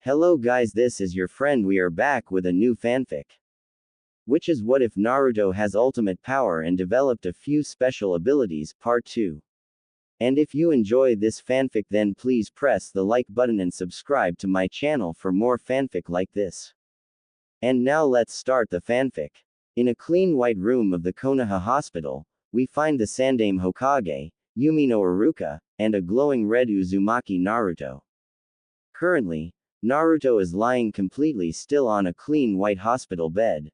Hello guys, this is your friend. We are back with a new fanfic. Which is what if Naruto has ultimate power and developed a few special abilities, part 2. And if you enjoy this fanfic, then please press the like button and subscribe to my channel for more fanfic like this. And now let's start the fanfic. In a clean white room of the Konoha hospital, we find the Sandaime Hokage, Yumi no Iruka, and a glowing red Uzumaki Naruto. Currently, Naruto is lying completely still on a clean white hospital bed.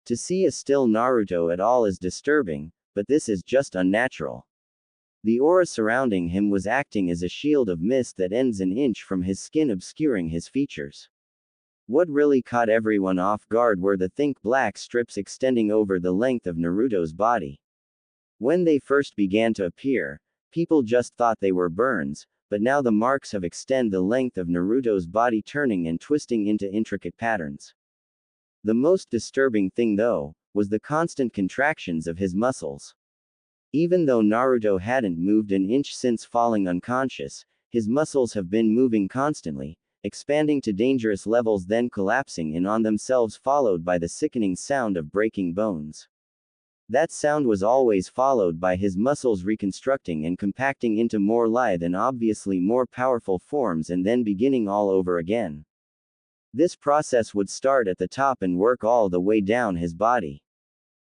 To see a still Naruto at all is disturbing, but this is just unnatural. The aura surrounding him was acting as a shield of mist that ends an inch from his skin, obscuring his features. What really caught everyone off guard were the thick black strips extending over the length of Naruto's body. When they first began to appear, people just thought they were burns, but now the marks have extended the length of Naruto's body, turning and twisting into intricate patterns. The most disturbing thing, though, was the constant contractions of his muscles. Even though Naruto hadn't moved an inch since falling unconscious, his muscles have been moving constantly, expanding to dangerous levels, then collapsing in on themselves, followed by the sickening sound of breaking bones. That sound was always followed by his muscles reconstructing and compacting into more lithe and obviously more powerful forms, and then beginning all over again. This process would start at the top and work all the way down his body.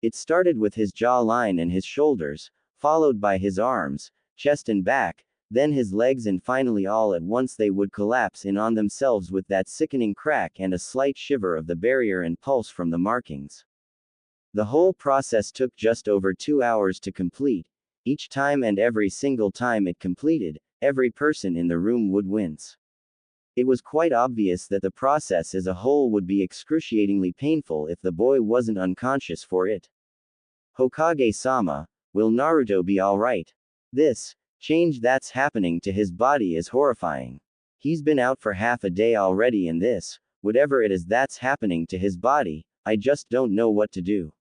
It started with his jawline and his shoulders, followed by his arms, chest and back, then his legs, and finally all at once they would collapse in on themselves with that sickening crack and a slight shiver of the barrier and pulse from the markings. The whole process took just over 2 hours to complete. Each time and every single time it completed, every person in the room would wince. It was quite obvious that the process as a whole would be excruciatingly painful if the boy wasn't unconscious for it. Hokage-sama, will Naruto be alright? This change that's happening to his body is horrifying. He's been out for half a day already, and this, whatever it is that's happening to his body, I just don't know what to do.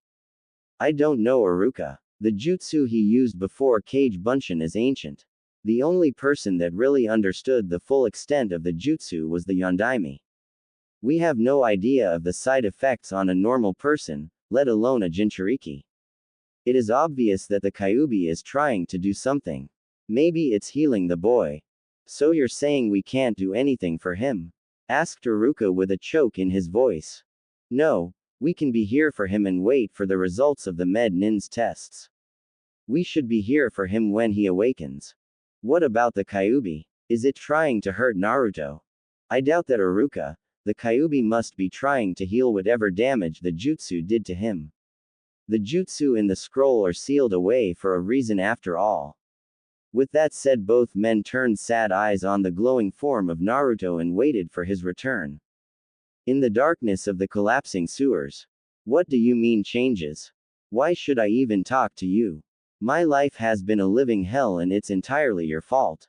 I don't know Iruka. The jutsu he used before Kage Bunshin is ancient. The only person that really understood the full extent of the jutsu was the Yondaime. We have no idea of the side effects on a normal person, let alone a Jinchuriki. It is obvious that the Kyuubi is trying to do something. Maybe it's healing the boy. So you're saying we can't do anything for him? Asked Iruka with a choke in his voice. No. We can be here for him and wait for the results of the Med Nin's tests. We should be here for him when he awakens. What about the Kyuubi? Is it trying to hurt Naruto? I doubt that, Iruka. The Kyuubi must be trying to heal whatever damage the jutsu did to him. The jutsu in the scroll are sealed away for a reason after all. With that said, both men turned sad eyes on the glowing form of Naruto and waited for his return. In the darkness of the collapsing sewers. What do you mean changes? Why should I even talk to you? My life has been a living hell and it's entirely your fault.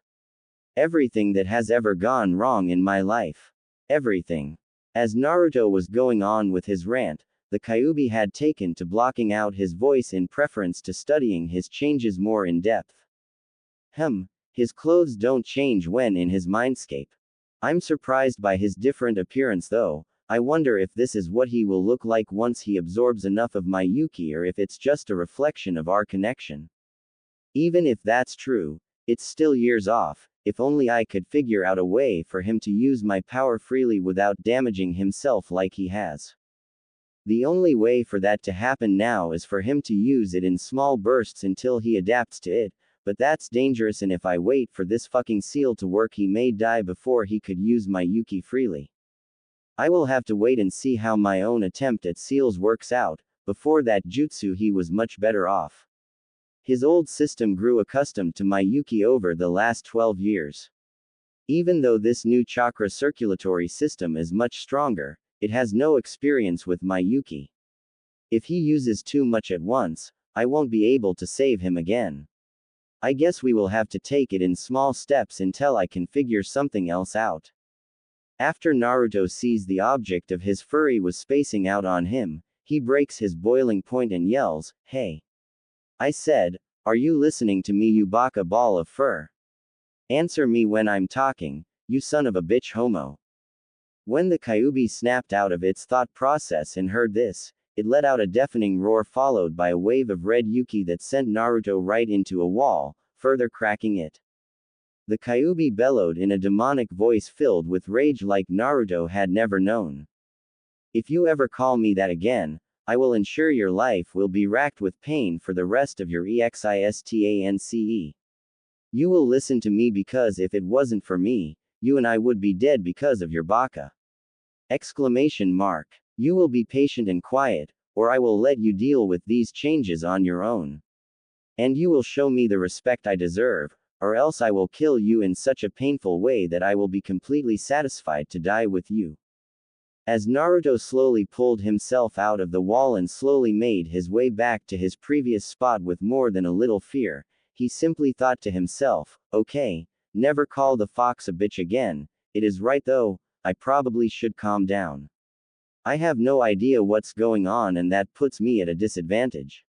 Everything that has ever gone wrong in my life. Everything. As Naruto was going on with his rant, the Kyuubi had taken to blocking out his voice in preference to studying his changes more in depth. His clothes don't change when in his mindscape. I'm surprised by his different appearance though. I wonder if this is what he will look like once he absorbs enough of my Yuki, or if it's just a reflection of our connection. Even if that's true, it's still years off. If only I could figure out a way for him to use my power freely without damaging himself like he has. The only way for that to happen now is for him to use it in small bursts until he adapts to it. But that's dangerous, and if I wait for this fucking seal to work, he may die before he could use my Yuki freely. I will have to wait and see how my own attempt at seals works out. Before that jutsu he was much better off. His old system grew accustomed to my Yuki over the last 12 years. Even though this new chakra circulatory system is much stronger, it has no experience with my Yuki. If he uses too much at once, I won't be able to save him again. I guess we will have to take it in small steps until I can figure something else out. After Naruto sees the object of his fury was spacing out on him, he breaks his boiling point and yells, "Hey! I said, are you listening to me, you baka ball of fur? Answer me when I'm talking, you son of a bitch homo." When the Kyuubi snapped out of its thought process and heard this, it let out a deafening roar followed by a wave of red Yuki that sent Naruto right into a wall, further cracking it. The Kyuubi bellowed in a demonic voice filled with rage like Naruto had never known. If you ever call me that again, I will ensure your life will be racked with pain for the rest of your existence. You will listen to me because if it wasn't for me, you and I would be dead because of your baka. Exclamation mark. You will be patient and quiet, or I will let you deal with these changes on your own. And you will show me the respect I deserve, or else I will kill you in such a painful way that I will be completely satisfied to die with you. As Naruto slowly pulled himself out of the wall and slowly made his way back to his previous spot with more than a little fear, he simply thought to himself, okay, never call the fox a bitch again, it is right though, I probably should calm down. I have no idea what's going on and that puts me at a disadvantage.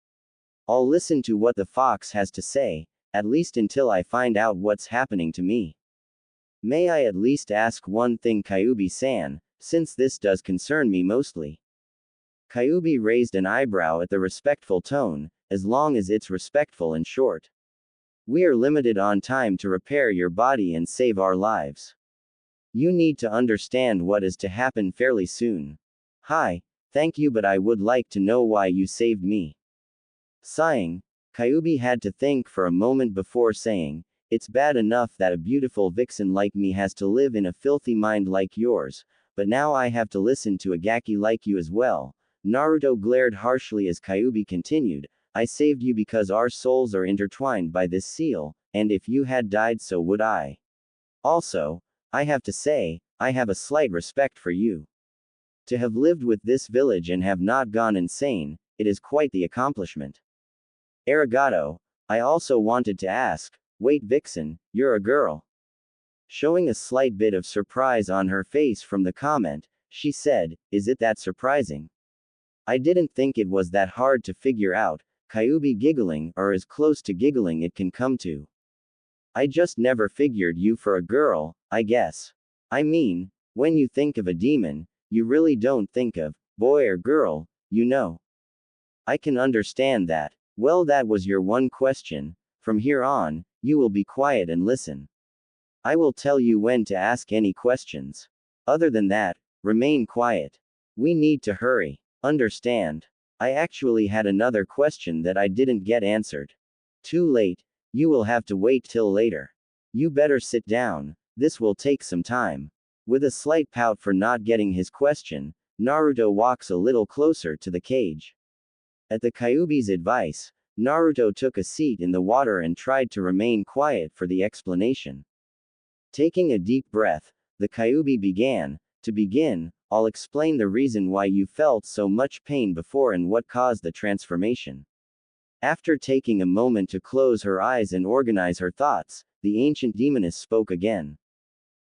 I'll listen to what the fox has to say, at least until I find out what's happening to me. May I at least ask one thing, Kyuubi-san, since this does concern me mostly? Kyuubi raised an eyebrow at the respectful tone, as long as it's respectful and short. We are limited on time to repair your body and save our lives. You need to understand what is to happen fairly soon. Hi, thank you, but I would like to know why you saved me. Sighing, Kyuubi had to think for a moment before saying, it's bad enough that a beautiful vixen like me has to live in a filthy mind like yours, but now I have to listen to a gaki like you as well. Naruto glared harshly as Kyuubi continued, I saved you because our souls are intertwined by this seal, and if you had died so would I. Also, I have to say, I have a slight respect for you. To have lived with this village and have not gone insane, it is quite the accomplishment. Arigato, I also wanted to ask, wait Vixen, you're a girl. Showing a slight bit of surprise on her face from the comment, she said, is it that surprising? I didn't think it was that hard to figure out, Kyuubi giggling, or as close to giggling it can come to. I just never figured you for a girl, I guess. I mean, when you think of a demon, you really don't think of, boy or girl, you know. I can understand that. Well, that was your one question. From here on, you will be quiet and listen. I will tell you when to ask any questions. Other than that, remain quiet. We need to hurry. Understand? I actually had another question that I didn't get answered. Too late, you will have to wait till later. You better sit down, this will take some time. With a slight pout for not getting his question, Naruto walks a little closer to the cage. At the Kyuubi's advice, Naruto took a seat in the water and tried to remain quiet for the explanation. Taking a deep breath, the Kyuubi began, to begin, I'll explain the reason why you felt so much pain before and what caused the transformation. After taking a moment to close her eyes and organize her thoughts, the ancient demoness spoke again.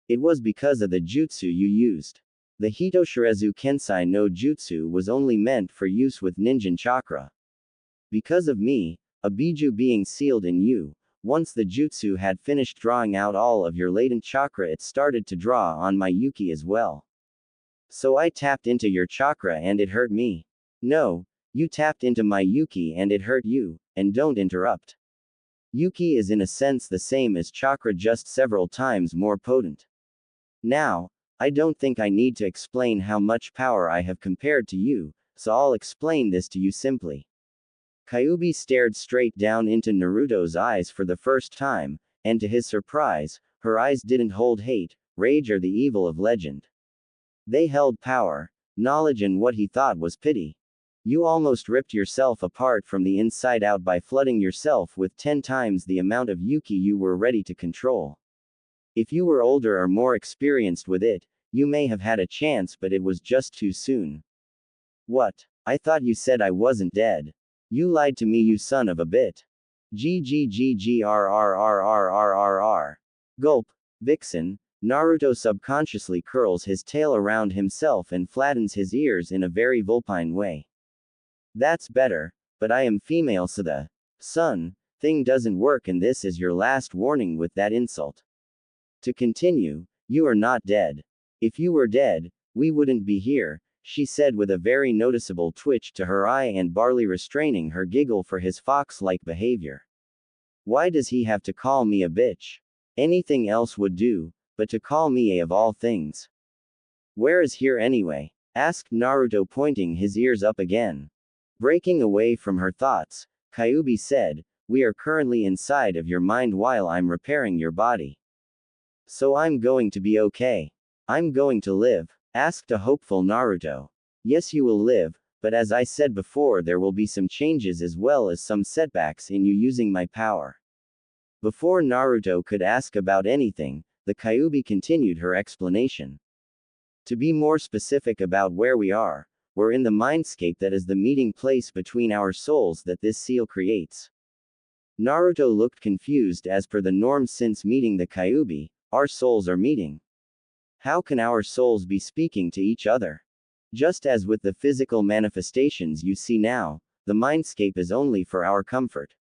It was because of the jutsu you used. The Hitoshirezu Kensai no Jutsu was only meant for use with ninjin chakra. Because of me, a biju being sealed in you, once the jutsu had finished drawing out all of your latent chakra, it started to draw on my Yuki as well. So I tapped into your chakra and it hurt me. No, you tapped into my Yuki and it hurt you, and don't interrupt. Yuki is in a sense the same as chakra, just several times more potent. Now, I don't think I need to explain how much power I have compared to you, so I'll explain this to you simply. Kyuubi stared straight down into Naruto's eyes for the first time, and to his surprise, her eyes didn't hold hate, rage, or the evil of legend. They held power, knowledge, and what he thought was pity. You almost ripped yourself apart from the inside out by flooding yourself with 10 times the amount of Yuki you were ready to control. If you were older or more experienced with it, you may have had a chance, but it was just too soon. What? I thought you said I wasn't dead. You lied to me, you son of a bit. GGGGRRRRRRR. Gulp. Vixen. Naruto subconsciously curls his tail around himself and flattens his ears in a very vulpine way. That's better, but I am female, so the son thing doesn't work, and this is your last warning with that insult. To continue, you are not dead. If you were dead, we wouldn't be here, she said with a very noticeable twitch to her eye and barely restraining her giggle for his fox-like behavior. Why does he have to call me a bitch? Anything else would do, but to call me a of all things. Where is here anyway? Asked Naruto, pointing his ears up again. Breaking away from her thoughts, Kyuubi said, we are currently inside of your mind while I'm repairing your body. So I'm going to be okay. I'm going to live? Asked a hopeful Naruto. Yes, you will live, but as I said before, there will be some changes as well as some setbacks in you using my power. Before Naruto could ask about anything, the Kyuubi continued her explanation. To be more specific about where we are, we're in the mindscape that is the meeting place between our souls that this seal creates. Naruto looked confused. As per the norm, since meeting the Kyuubi, our souls are meeting. How can our souls be speaking to each other? Just as with the physical manifestations you see now, the mindscape is only for our comfort.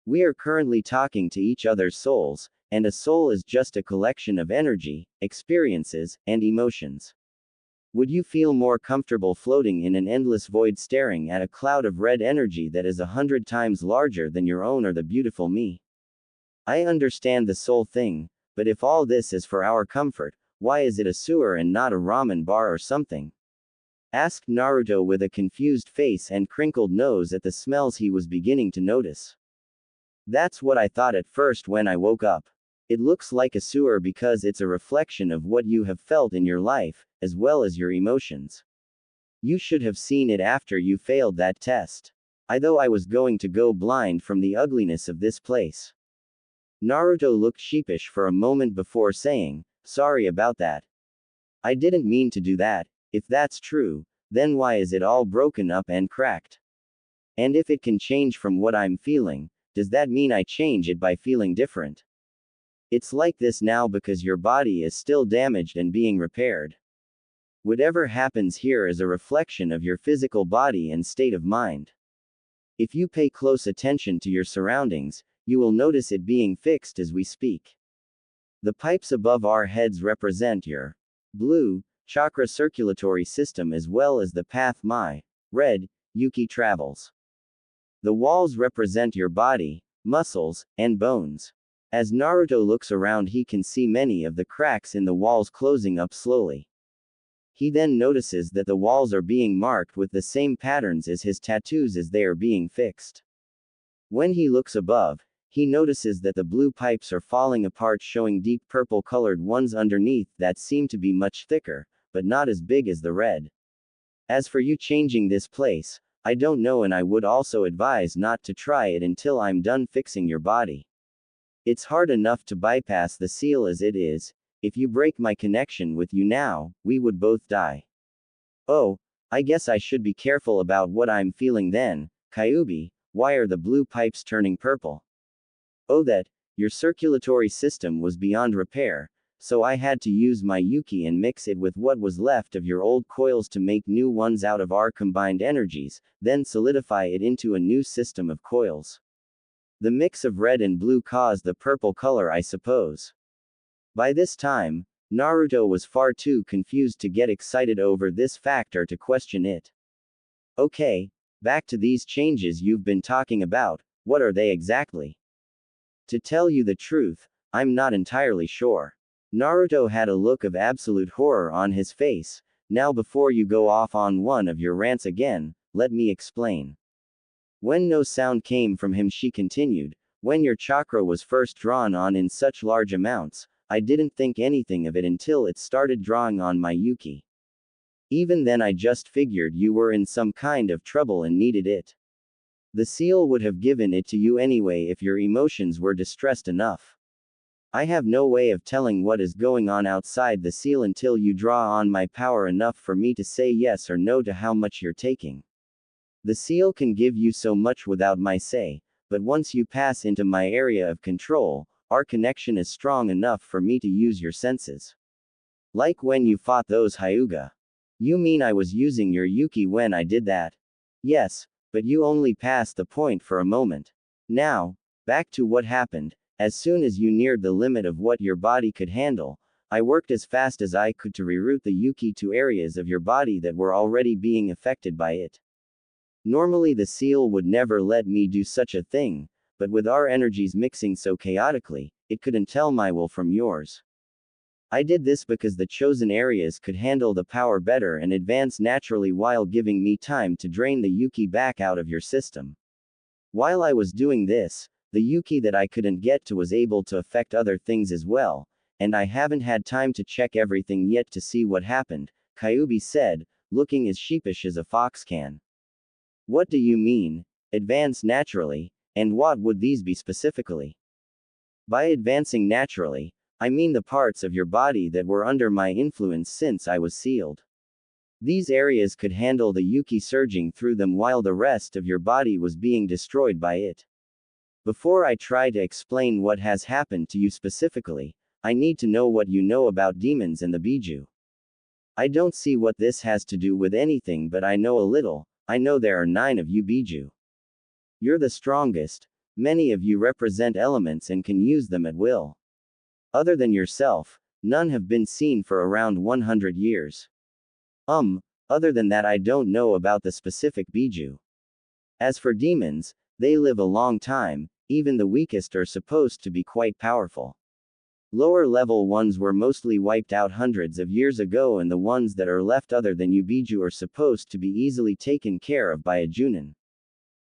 We are currently talking to each other's souls, and a soul is just a collection of energy, experiences, and emotions. Would you feel more comfortable floating in an endless void staring at a cloud of red energy that is 100 times larger than your own or the beautiful me? I understand the soul thing, but if all this is for our comfort, why is it a sewer and not a ramen bar or something? Asked Naruto with a confused face and crinkled nose at the smells he was beginning to notice. That's what I thought at first when I woke up. It looks like a sewer because it's a reflection of what you have felt in your life, as well as your emotions. You should have seen it after you failed that test. I thought I was going to go blind from the ugliness of this place. Naruto looked sheepish for a moment before saying, sorry about that. I didn't mean to do that. If that's true, then why is it all broken up and cracked? And if it can change from what I'm feeling, does that mean I change it by feeling different? It's like this now because your body is still damaged and being repaired. Whatever happens here is a reflection of your physical body and state of mind. If you pay close attention to your surroundings, you will notice it being fixed as we speak. The pipes above our heads represent your blue chakra circulatory system as well as the path my red Yuki travels. The walls represent your body, muscles, and bones. As Naruto looks around, he can see many of the cracks in the walls closing up slowly. He then notices that the walls are being marked with the same patterns as his tattoos as they are being fixed. When he looks above, he notices that the blue pipes are falling apart, showing deep purple colored ones underneath that seem to be much thicker, but not as big as the red. As for you changing this place, I don't know, and I would also advise not to try it until I'm done fixing your body. It's hard enough to bypass the seal as it is. If you break my connection with you now, we would both die. Oh, I guess I should be careful about what I'm feeling then, Kyuubi. Why are the blue pipes turning purple? Oh, that, your circulatory system was beyond repair, so I had to use my Yuki and mix it with what was left of your old coils to make new ones out of our combined energies, then solidify it into a new system of coils. The mix of red and blue caused the purple color, I suppose. By this time, Naruto was far too confused to get excited over this fact or to question it. Okay, back to these changes you've been talking about, what are they exactly? To tell you the truth, I'm not entirely sure. Naruto had a look of absolute horror on his face. Now, before you go off on one of your rants again, let me explain. When no sound came from him, she continued, when your chakra was first drawn on in such large amounts, I didn't think anything of it until it started drawing on my Yuki. Even then I just figured you were in some kind of trouble and needed it. The seal would have given it to you anyway if your emotions were distressed enough. I have no way of telling what is going on outside the seal until you draw on my power enough for me to say yes or no to how much you're taking. The seal can give you so much without my say, but once you pass into my area of control, our connection is strong enough for me to use your senses. Like when you fought those Hyuga. You mean I was using your Yuki when I did that? Yes, but you only passed the point for a moment. Now, back to what happened. As soon as you neared the limit of what your body could handle, I worked as fast as I could to reroute the Yuki to areas of your body that were already being affected by it. Normally the seal would never let me do such a thing, but with our energies mixing so chaotically, it couldn't tell my will from yours. I did this because the chosen areas could handle the power better and advance naturally while giving me time to drain the Yuki back out of your system. While I was doing this, the Yuki that I couldn't get to was able to affect other things as well, and I haven't had time to check everything yet to see what happened, Kyubi said, looking as sheepish as a fox can. What do you mean, advance naturally, and what would these be specifically? By advancing naturally, I mean the parts of your body that were under my influence since I was sealed. These areas could handle the Yuki surging through them while the rest of your body was being destroyed by it. Before I try to explain what has happened to you specifically, I need to know what you know about demons and the Biju. I don't see what this has to do with anything, but I know a little. I know there are 9 of you Biju. You're the strongest. Many of you represent elements and can use them at will. Other than yourself, none have been seen for around 100 years. Other than that I don't know about the specific Biju. As for demons, they live a long time, even the weakest are supposed to be quite powerful. Lower level ones were mostly wiped out hundreds of years ago, and the ones that are left other than you Biju are supposed to be easily taken care of by a Junin.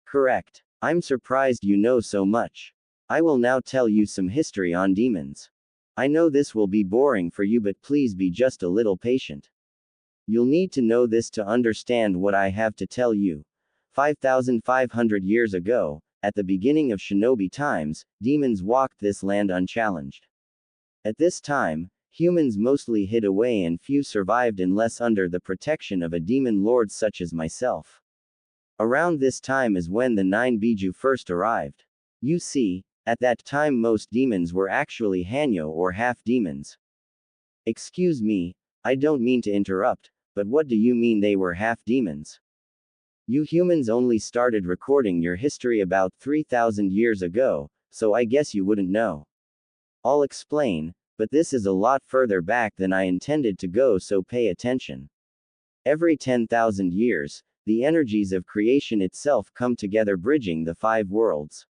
Correct. I'm surprised you know so much. I will now tell you some history on demons. I know this will be boring for you, but please be just a little patient. You'll need to know this to understand what I have to tell you. 5,500 years ago, at the beginning of shinobi times, demons walked this land unchallenged. At this time, humans mostly hid away and few survived unless under the protection of a demon lord such as myself. Around this time is when the 9 Biju first arrived. You see, at that time most demons were actually Hanyo or half-demons. Excuse me, I don't mean to interrupt, but what do you mean they were half-demons? You humans only started recording your history about 3,000 years ago, so I guess you wouldn't know. I'll explain, but this is a lot further back than I intended to go, so pay attention. Every 10,000 years, the energies of creation itself come together, bridging the 5 worlds.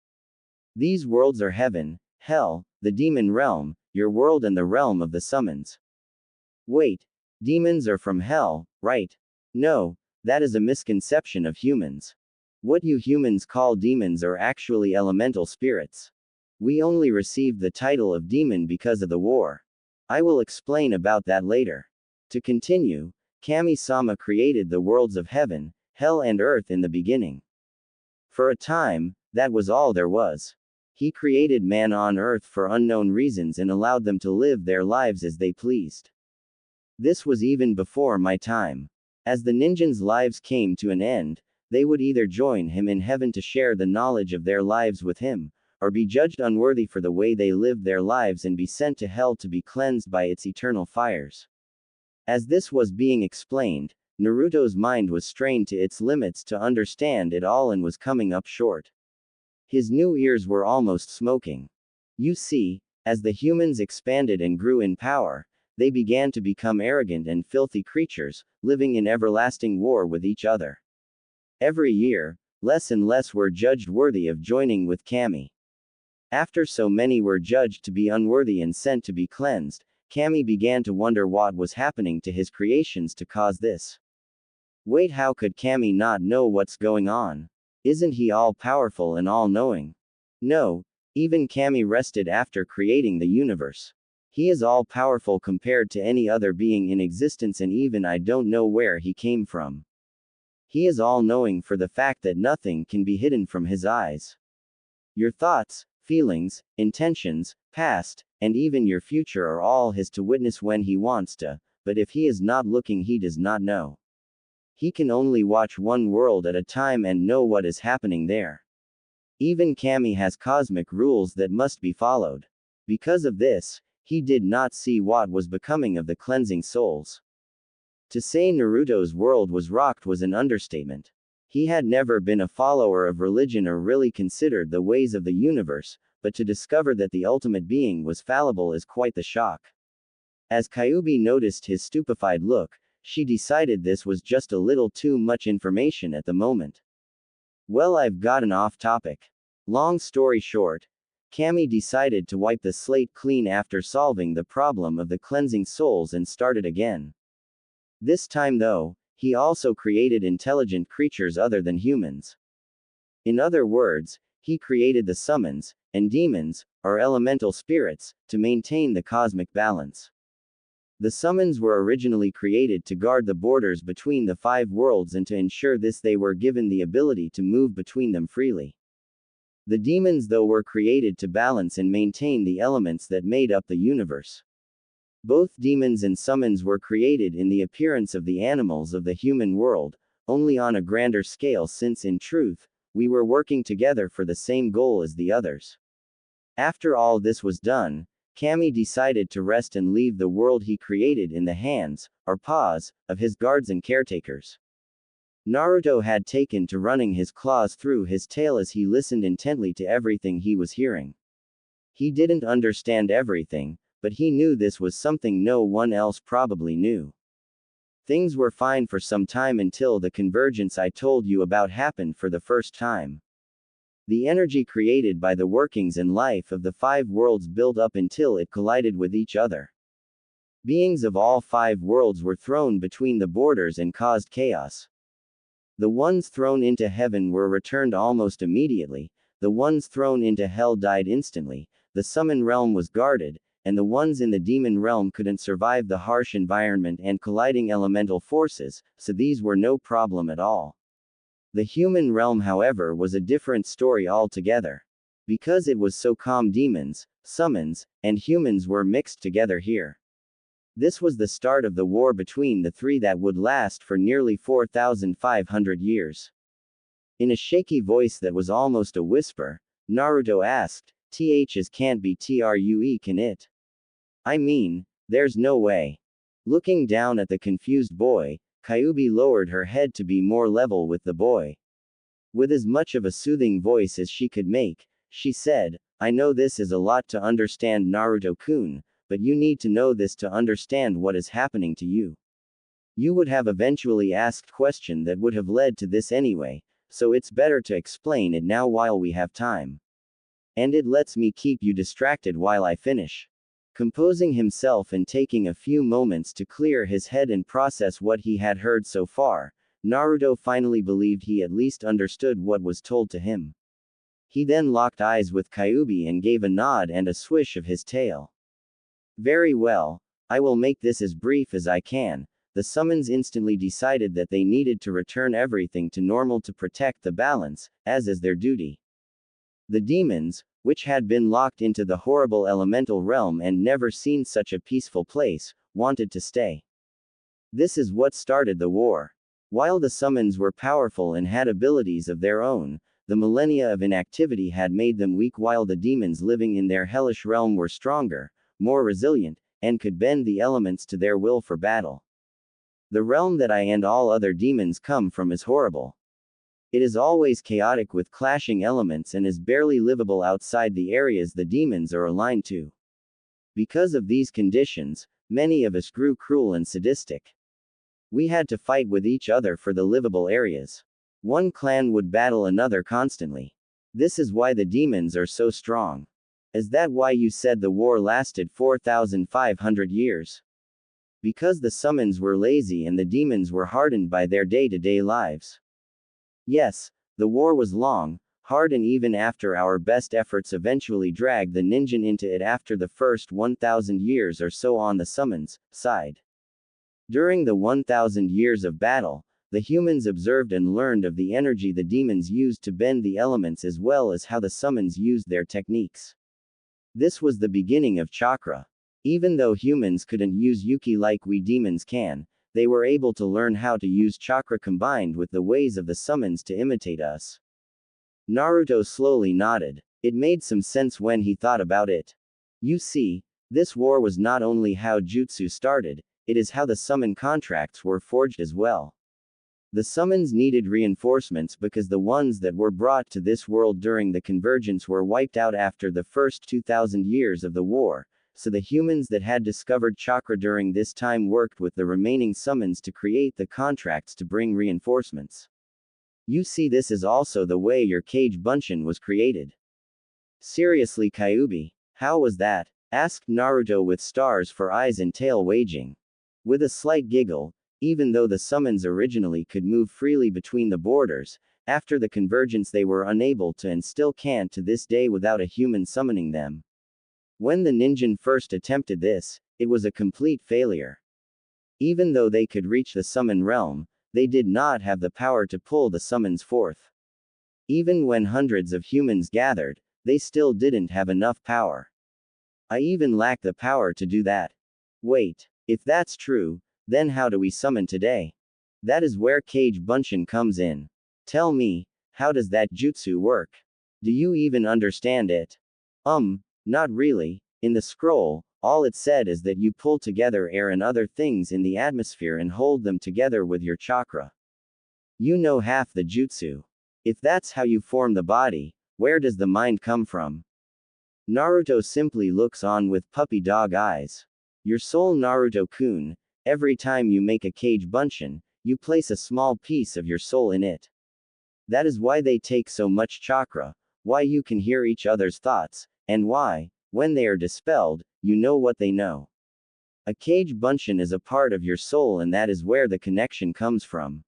These worlds are heaven, hell, the demon realm, your world, and the realm of the summons. Wait, demons are from hell, right? No, that is a misconception of humans. What you humans call demons are actually elemental spirits. We only received the title of demon because of the war. I will explain about that later. To continue, Kami-sama created the worlds of heaven, hell, and earth in the beginning. For a time, that was all there was. He created man on earth for unknown reasons and allowed them to live their lives as they pleased. This was even before my time. As the ninjas' lives came to an end, they would either join him in heaven to share the knowledge of their lives with him, or be judged unworthy for the way they lived their lives and be sent to hell to be cleansed by its eternal fires. As this was being explained, Naruto's mind was strained to its limits to understand it all and was coming up short. His new ears were almost smoking. You see, as the humans expanded and grew in power, they began to become arrogant and filthy creatures, living in everlasting war with each other. Every year, less and less were judged worthy of joining with Kami. After so many were judged to be unworthy and sent to be cleansed, Kami began to wonder what was happening to his creations to cause this. Wait, how could Kami not know what's going on? Isn't he all-powerful and all-knowing? No, even Kami rested after creating the universe. He is all-powerful compared to any other being in existence, and even I don't know where he came from. He is all-knowing for the fact that nothing can be hidden from his eyes. Your thoughts, feelings, intentions, past, and even your future are all his to witness when he wants to, but if he is not looking, he does not know. He can only watch one world at a time and know what is happening there. Even Kami has cosmic rules that must be followed. Because of this, he did not see what was becoming of the cleansing souls. To say Naruto's world was rocked was an understatement. He had never been a follower of religion or really considered the ways of the universe, but to discover that the ultimate being was fallible is quite the shock. As Kyubi noticed his stupefied look, she decided this was just a little too much information at the moment. Well, I've gotten off topic. Long story short, Kami decided to wipe the slate clean after solving the problem of the cleansing souls and started again. This time though, he also created intelligent creatures other than humans. In other words, he created the summons, and demons, or elemental spirits, to maintain the cosmic balance. The summons were originally created to guard the borders between the 5 worlds, and to ensure this they were given the ability to move between them freely. The demons though were created to balance and maintain the elements that made up the universe. Both demons and summons were created in the appearance of the animals of the human world, only on a grander scale, since in truth, we were working together for the same goal as the others. After all this was done, Kami decided to rest and leave the world he created in the hands, or paws, of his guards and caretakers. Naruto had taken to running his claws through his tail as he listened intently to everything he was hearing. He didn't understand everything, but he knew this was something no one else probably knew. Things were fine for some time until the convergence I told you about happened for the first time. The energy created by the workings and life of the 5 worlds built up until it collided with each other. Beings of all 5 worlds were thrown between the borders and caused chaos. The ones thrown into heaven were returned almost immediately, the ones thrown into hell died instantly, the summon realm was guarded, and the ones in the demon realm couldn't survive the harsh environment and colliding elemental forces, so these were no problem at all. The human realm, however, was a different story altogether. Because it was so calm, demons, summons, and humans were mixed together here. This was the start of the war between the 3 that would last for nearly 4,500 years. In a shaky voice that was almost a whisper, Naruto asked, "Ths can't be true, can it? I mean, there's no way." Looking down at the confused boy, Kyubi lowered her head to be more level with the boy. With as much of a soothing voice as she could make, she said, "I know this is a lot to understand, Naruto-kun, but you need to know this to understand what is happening to you. You would have eventually asked question that would have led to this anyway, so it's better to explain it now while we have time. And it lets me keep you distracted while I finish." Composing himself and taking a few moments to clear his head and process what he had heard so far, Naruto finally believed he at least understood what was told to him. He then locked eyes with Kyubi and gave a nod and a swish of his tail. "Very well, I will make this as brief as I can." The summons instantly decided that they needed to return everything to normal to protect the balance, as is their duty. The demons, which had been locked into the horrible elemental realm and never seen such a peaceful place, wanted to stay. This is what started the war. While the summons were powerful and had abilities of their own, the millennia of inactivity had made them weak, while the demons living in their hellish realm were stronger, more resilient, and could bend the elements to their will for battle. The realm that I and all other demons come from is horrible. It is always chaotic with clashing elements and is barely livable outside the areas the demons are aligned to. Because of these conditions, many of us grew cruel and sadistic. We had to fight with each other for the livable areas. One clan would battle another constantly. This is why the demons are so strong. Is that why you said the war lasted 4,500 years? Because the summons were lazy and the demons were hardened by their day-to-day lives. Yes, the war was long, hard, and even after our best efforts eventually dragged the ninja into it after the first 1,000 years or so on the summons side. During the 1,000 years of battle, the humans observed and learned of the energy the demons used to bend the elements as well as how the summons used their techniques. This was the beginning of chakra. Even though humans couldn't use Yuki like we demons can, they were able to learn how to use chakra combined with the ways of the summons to imitate us. Naruto slowly nodded. It made some sense when he thought about it. You see, this war was not only how jutsu started, it is how the summon contracts were forged as well. The summons needed reinforcements because the ones that were brought to this world during the convergence were wiped out after the first 2,000 years of the war, so the humans that had discovered chakra during this time worked with the remaining summons to create the contracts to bring reinforcements. You see, this is also the way your Cage Bunshin was created. Seriously, Kyuubi, how was that? Asked Naruto with stars for eyes and tail waging. With a slight giggle, even though the summons originally could move freely between the borders, after the convergence they were unable to and still can't to this day without a human summoning them. When the ninjan first attempted this, it was a complete failure. Even though they could reach the summon realm, they did not have the power to pull the summons forth. Even when hundreds of humans gathered, they still didn't have enough power. I even lack the power to do that. Wait, if that's true, then how do we summon today? That is where Cage Bunshin comes in. Tell me, how does that jutsu work? Do you even understand it? Not really. In the scroll, all it said is that you pull together air and other things in the atmosphere and hold them together with your chakra. You know half the jutsu. If that's how you form the body, where does the mind come from? Naruto simply looks on with puppy dog eyes. Your soul, Naruto-kun, every time you make a Cage Bunshin, you place a small piece of your soul in it. That is why they take so much chakra, why you can hear each other's thoughts, and why, when they are dispelled, you know what they know. A Cage Bunshin is a part of your soul, and that is where the connection comes from.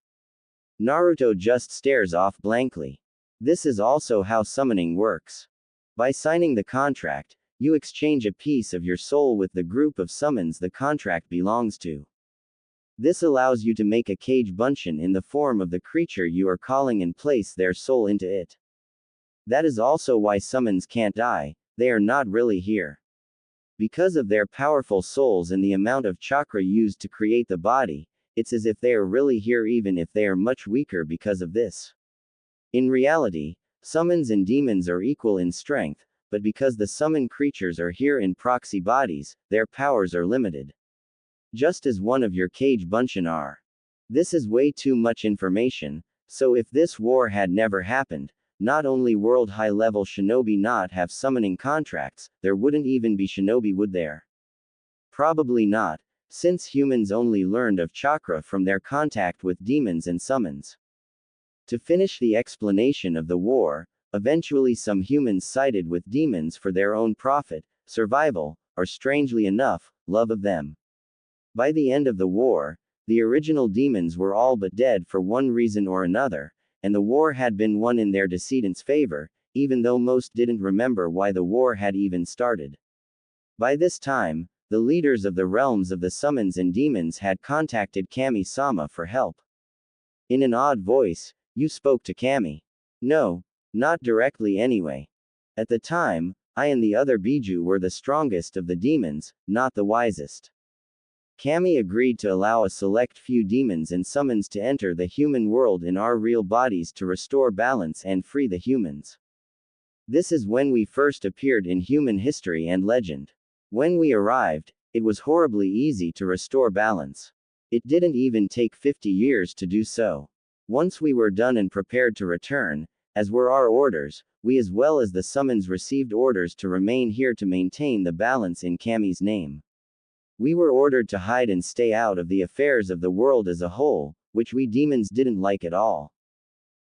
Naruto just stares off blankly. This is also how summoning works. By signing the contract, you exchange a piece of your soul with the group of summons the contract belongs to. This allows you to make a Cage Bunshin in the form of the creature you are calling and place their soul into it. That is also why summons can't die, they are not really here. Because of their powerful souls and the amount of chakra used to create the body, it's as if they are really here even if they are much weaker because of this. In reality, summons and demons are equal in strength, but because the summon creatures are here in proxy bodies, their powers are limited. Just as one of your Cage Bunshin are. This is way too much information, so if this war had never happened, not only world high-level shinobi not have summoning contracts, there wouldn't even be shinobi, would there? Probably not, since humans only learned of chakra from their contact with demons and summons. To finish the explanation of the war, eventually some humans sided with demons for their own profit, survival, or strangely enough, love of them. By the end of the war, the original demons were all but dead for one reason or another, and the war had been won in their descendants' favor, even though most didn't remember why the war had even started. By this time, the leaders of the realms of the summons and demons had contacted Kami-sama for help. In an odd voice, you spoke to Kami. No, not directly anyway. At the time, I and the other Biju were the strongest of the demons, not the wisest. Kami agreed to allow a select few demons and summons to enter the human world in our real bodies to restore balance and free the humans. This is when we first appeared in human history and legend. When we arrived, it was horribly easy to restore balance. It didn't even take 50 years to do so. Once we were done and prepared to return, as were our orders, we as well as the summons received orders to remain here to maintain the balance in Kami's name. We were ordered to hide and stay out of the affairs of the world as a whole, which we demons didn't like at all.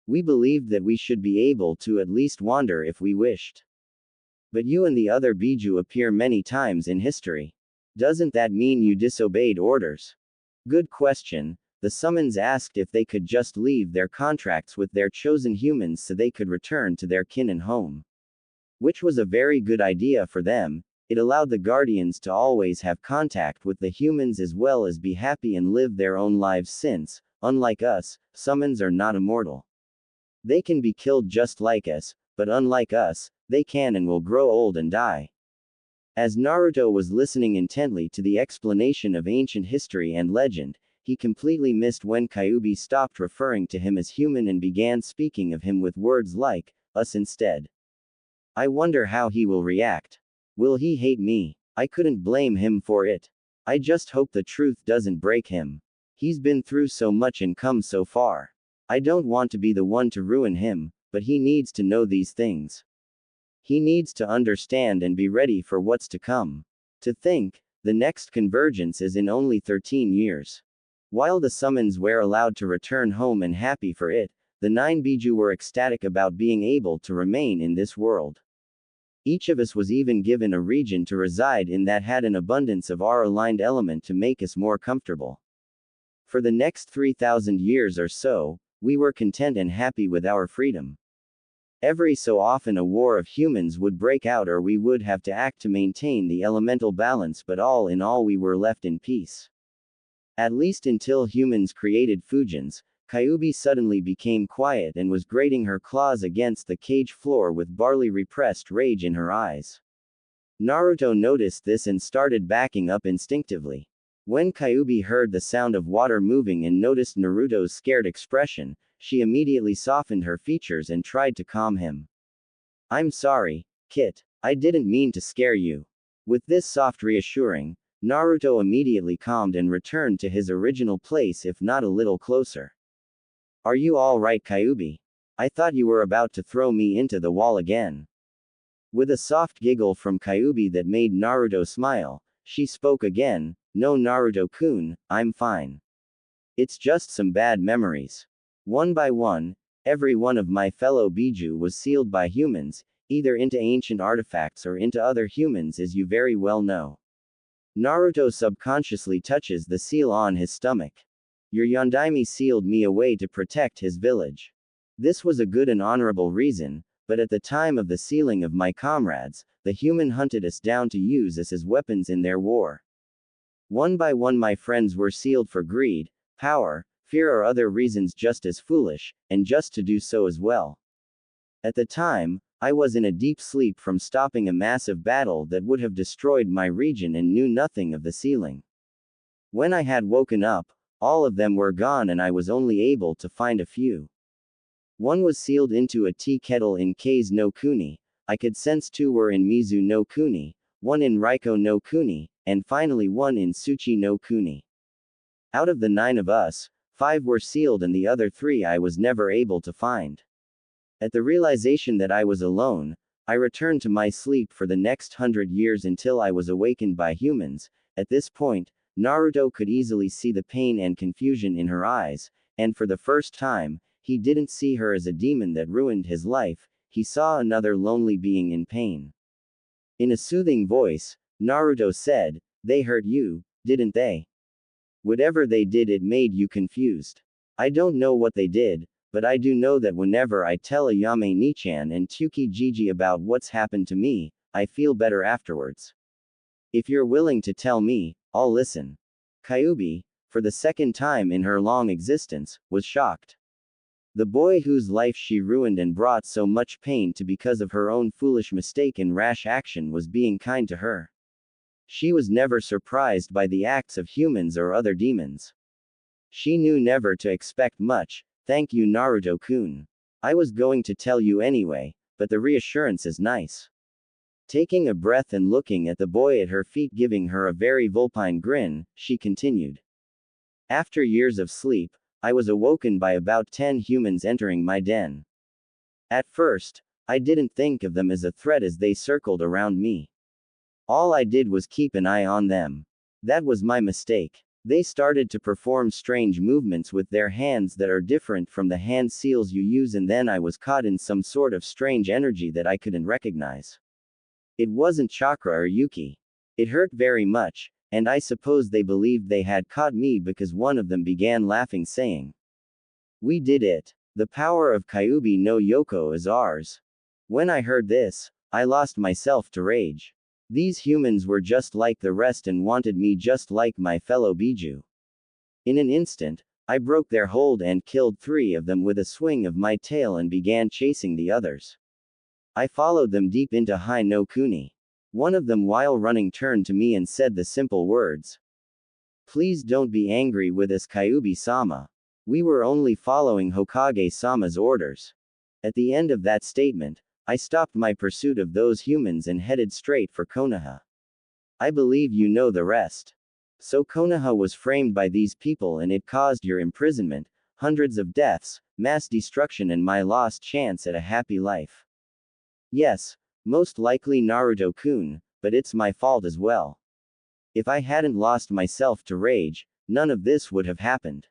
We believed that we should be able to at least wander if we wished. But you and the other Biju appear many times in history. Doesn't that mean you disobeyed orders? Good question. The summons asked if they could just leave their contracts with their chosen humans so they could return to their kin and home. Which was a very good idea for them. It allowed the guardians to always have contact with the humans as well as be happy and live their own lives since, unlike us, summons are not immortal. They can be killed just like us, but unlike us, they can and will grow old and die. As Naruto was listening intently to the explanation of ancient history and legend, he completely missed when Kyuubi stopped referring to him as human and began speaking of him with words like, us instead. I wonder how he will react. Will he hate me? I couldn't blame him for it. I just hope the truth doesn't break him. He's been through so much and come so far. I don't want to be the one to ruin him, but he needs to know these things. He needs to understand and be ready for what's to come. To think, the next convergence is in only 13 years. While the summons were allowed to return home and happy for it, the 9 Biju were ecstatic about being able to remain in this world. Each of us was even given a region to reside in that had an abundance of our aligned element to make us more comfortable. For the next 3,000 years or so, we were content and happy with our freedom. Every so often a war of humans would break out or we would have to act to maintain the elemental balance, but all in all we were left in peace. At least until humans created Fujins, Kyubi suddenly became quiet and was grating her claws against the cage floor with barely repressed rage in her eyes. Naruto noticed this and started backing up instinctively. When Kyubi heard the sound of water moving and noticed Naruto's scared expression, she immediately softened her features and tried to calm him. "I'm sorry, Kit. I didn't mean to scare you." With this soft reassuring, Naruto immediately calmed and returned to his original place, if not a little closer. "Are you all right, Kyubi? I thought you were about to throw me into the wall again." With a soft giggle from Kyubi that made Naruto smile, she spoke again. "No, Naruto-kun, I'm fine. It's just some bad memories." One by one, every one of my fellow Biju was sealed by humans, either into ancient artifacts or into other humans, as you very well know. Naruto subconsciously touches the seal on his stomach. "Your Yondaime sealed me away to protect his village. This was a good and honorable reason, but at the time of the sealing of my comrades, the human hunted us down to use us as weapons in their war. One by one my friends were sealed for greed, power, fear or other reasons just as foolish, and just to do so as well. At the time, I was in a deep sleep from stopping a massive battle that would have destroyed my region and knew nothing of the sealing. When I had woken up, all of them were gone and I was only able to find a few. One was sealed into a tea kettle in Kei's no Kuni, I could sense 2 were in Mizu no Kuni, 1 in Raiko no Kuni, and finally 1 in Tsuchi no Kuni. Out of the 9 of us, 5 were sealed and the other 3 I was never able to find. At the realization that I was alone, I returned to my sleep for the next 100 years until I was awakened by humans. At this point, Naruto could easily see the pain and confusion in her eyes, and for the first time, he didn't see her as a demon that ruined his life, he saw another lonely being in pain. In a soothing voice, Naruto said, "They hurt you, didn't they? Whatever they did, it made you confused. I don't know what they did, but I do know that whenever I tell Ayame Nichan and Tsukiji about what's happened to me, I feel better afterwards. If you're willing to tell me, I'll listen." Kyubi, for the second time in her long existence, was shocked. The boy whose life she ruined and brought so much pain to because of her own foolish mistake and rash action was being kind to her. She was never surprised by the acts of humans or other demons. She knew never to expect much. "Thank you, Naruto-kun. I was going to tell you anyway, but the reassurance is nice." Taking a breath and looking at the boy at her feet giving her a very vulpine grin, she continued. "After years of sleep, I was awoken by about 10 humans entering my den. At first, I didn't think of them as a threat as they circled around me. All I did was keep an eye on them. That was my mistake. They started to perform strange movements with their hands that are different from the hand seals you use, and then I was caught in some sort of strange energy that I couldn't recognize. It wasn't chakra or yuki. It hurt very much, and I suppose they believed they had caught me because one of them began laughing saying, 'We did it. The power of Kyubi no Yoko is ours.' When I heard this, I lost myself to rage. These humans were just like the rest and wanted me just like my fellow Biju. In an instant, I broke their hold and killed 3 of them with a swing of my tail and began chasing the others. I followed them deep into Hai no Kuni. One of them while running turned to me and said the simple words, 'Please don't be angry with us, Kyubi-sama. We were only following Hokage-sama's orders.' At the end of that statement, I stopped my pursuit of those humans and headed straight for Konoha. I believe you know the rest. So Konoha was framed by these people and it caused your imprisonment, hundreds of deaths, mass destruction and my lost chance at a happy life. Yes, most likely Naruto-kun, but it's my fault as well. If I hadn't lost myself to rage, none of this would have happened.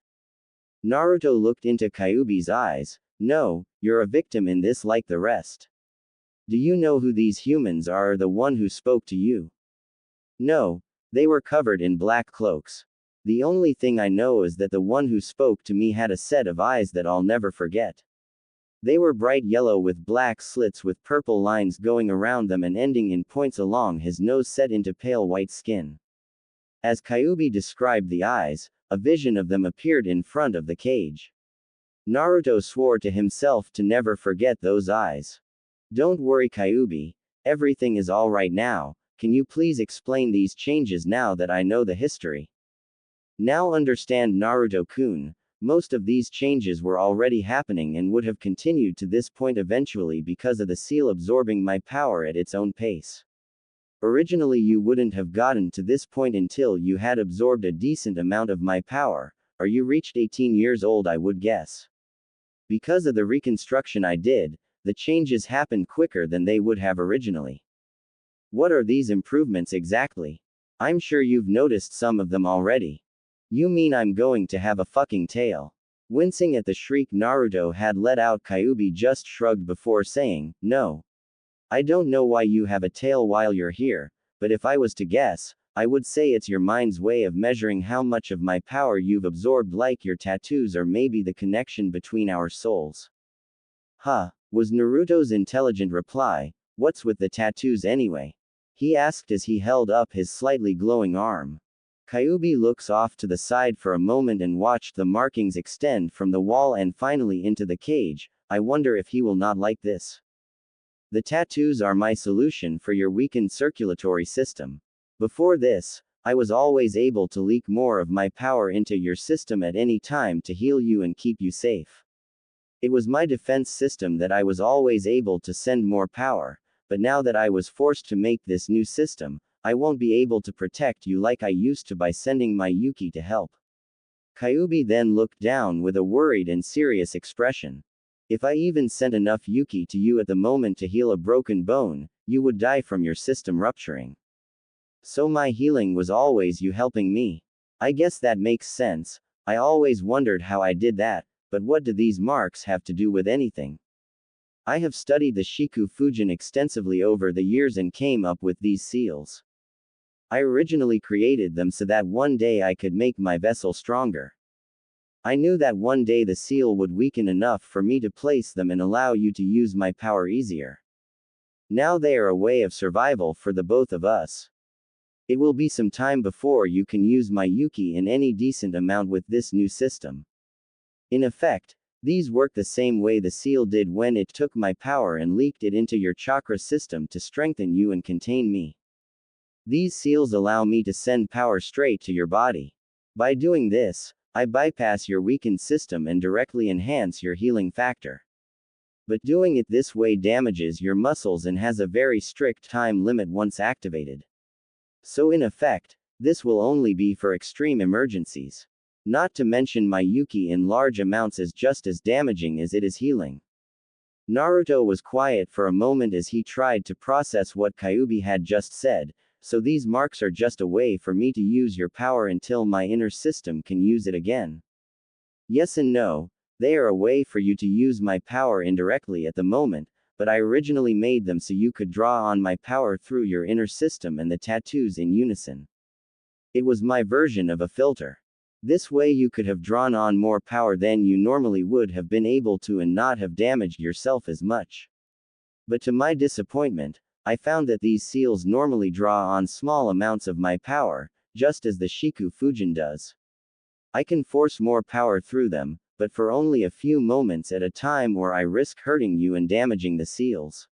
Naruto looked into Kyuubi's eyes. No, you're a victim in this like the rest. Do you know who these humans are or the one who spoke to you? No, they were covered in black cloaks. The only thing I know is that the one who spoke to me had a set of eyes that I'll never forget. They were bright yellow with black slits with purple lines going around them and ending in points along his nose set into pale white skin. As Kyuubi described the eyes, a vision of them appeared in front of the cage. Naruto swore to himself to never forget those eyes. Don't worry Kyuubi, everything is alright now, can you please explain these changes now that I know the history? Now understand Naruto-kun, most of these changes were already happening and would have continued to this point eventually because of the seal absorbing my power at its own pace. Originally you wouldn't have gotten to this point until you had absorbed a decent amount of my power, or you reached 18 years old I would guess. Because of the reconstruction I did, the changes happened quicker than they would have originally. What are these improvements exactly? I'm sure you've noticed some of them already. You mean I'm going to have a fucking tail? Wincing at the shriek Naruto had let out, Kyuubi just shrugged before saying, no. I don't know why you have a tail while you're here, but if I was to guess, I would say it's your mind's way of measuring how much of my power you've absorbed, like your tattoos or maybe the connection between our souls. Huh, was Naruto's intelligent reply. What's with the tattoos anyway? He asked as he held up his slightly glowing arm. Kyuubi looks off to the side for a moment and watched the markings extend from the wall and finally into the cage. I wonder if he will not like this. The tattoos are my solution for your weakened circulatory system. Before this, I was always able to leak more of my power into your system at any time to heal you and keep you safe. It was my defense system that I was always able to send more power, but now that I was forced to make this new system, I won't be able to protect you like I used to by sending my Yuki to help. Kyuubi then looked down with a worried and serious expression. If I even sent enough Yuki to you at the moment to heal a broken bone, you would die from your system rupturing. So my healing was always you helping me. I guess that makes sense. I always wondered how I did that, but what do these marks have to do with anything? I have studied the Shiku Fujin extensively over the years and came up with these seals. I originally created them so that one day I could make my vessel stronger. I knew that one day the seal would weaken enough for me to place them and allow you to use my power easier. Now they are a way of survival for the both of us. It will be some time before you can use my Yuki in any decent amount with this new system. In effect, these work the same way the seal did when it took my power and leaked it into your chakra system to strengthen you and contain me. These seals allow me to send power straight to your body. By doing this, I bypass your weakened system and directly enhance your healing factor. But doing it this way damages your muscles and has a very strict time limit once activated. So in effect, this will only be for extreme emergencies. Not to mention my Yuki in large amounts is just as damaging as it is healing. Naruto was quiet for a moment as he tried to process what Kyuubi had just said. So these marks are just a way for me to use your power until my inner system can use it again. Yes and no, they are a way for you to use my power indirectly at the moment, but I originally made them so you could draw on my power through your inner system and the tattoos in unison. It was my version of a filter. This way you could have drawn on more power than you normally would have been able to and not have damaged yourself as much. But to my disappointment, I found that these seals normally draw on small amounts of my power, just as the Shiku Fujin does. I can force more power through them, but for only a few moments at a time where I risk hurting you and damaging the seals.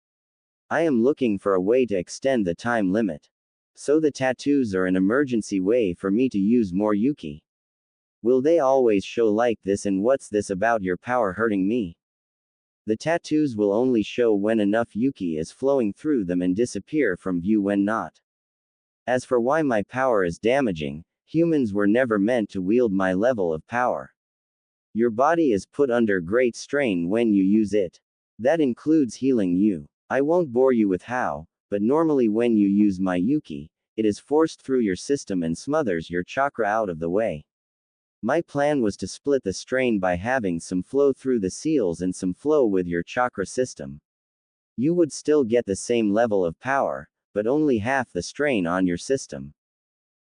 I am looking for a way to extend the time limit. So the tattoos are an emergency way for me to use more Yuki. Will they always show like this, and what's this about your power hurting me? The tattoos will only show when enough Yuki is flowing through them and disappear from view when not. As for why my power is damaging, humans were never meant to wield my level of power. Your body is put under great strain when you use it. That includes healing you. I won't bore you with how, but normally when you use my Yuki, it is forced through your system and smothers your chakra out of the way. My plan was to split the strain by having some flow through the seals and some flow with your chakra system. You would still get the same level of power, but only half the strain on your system.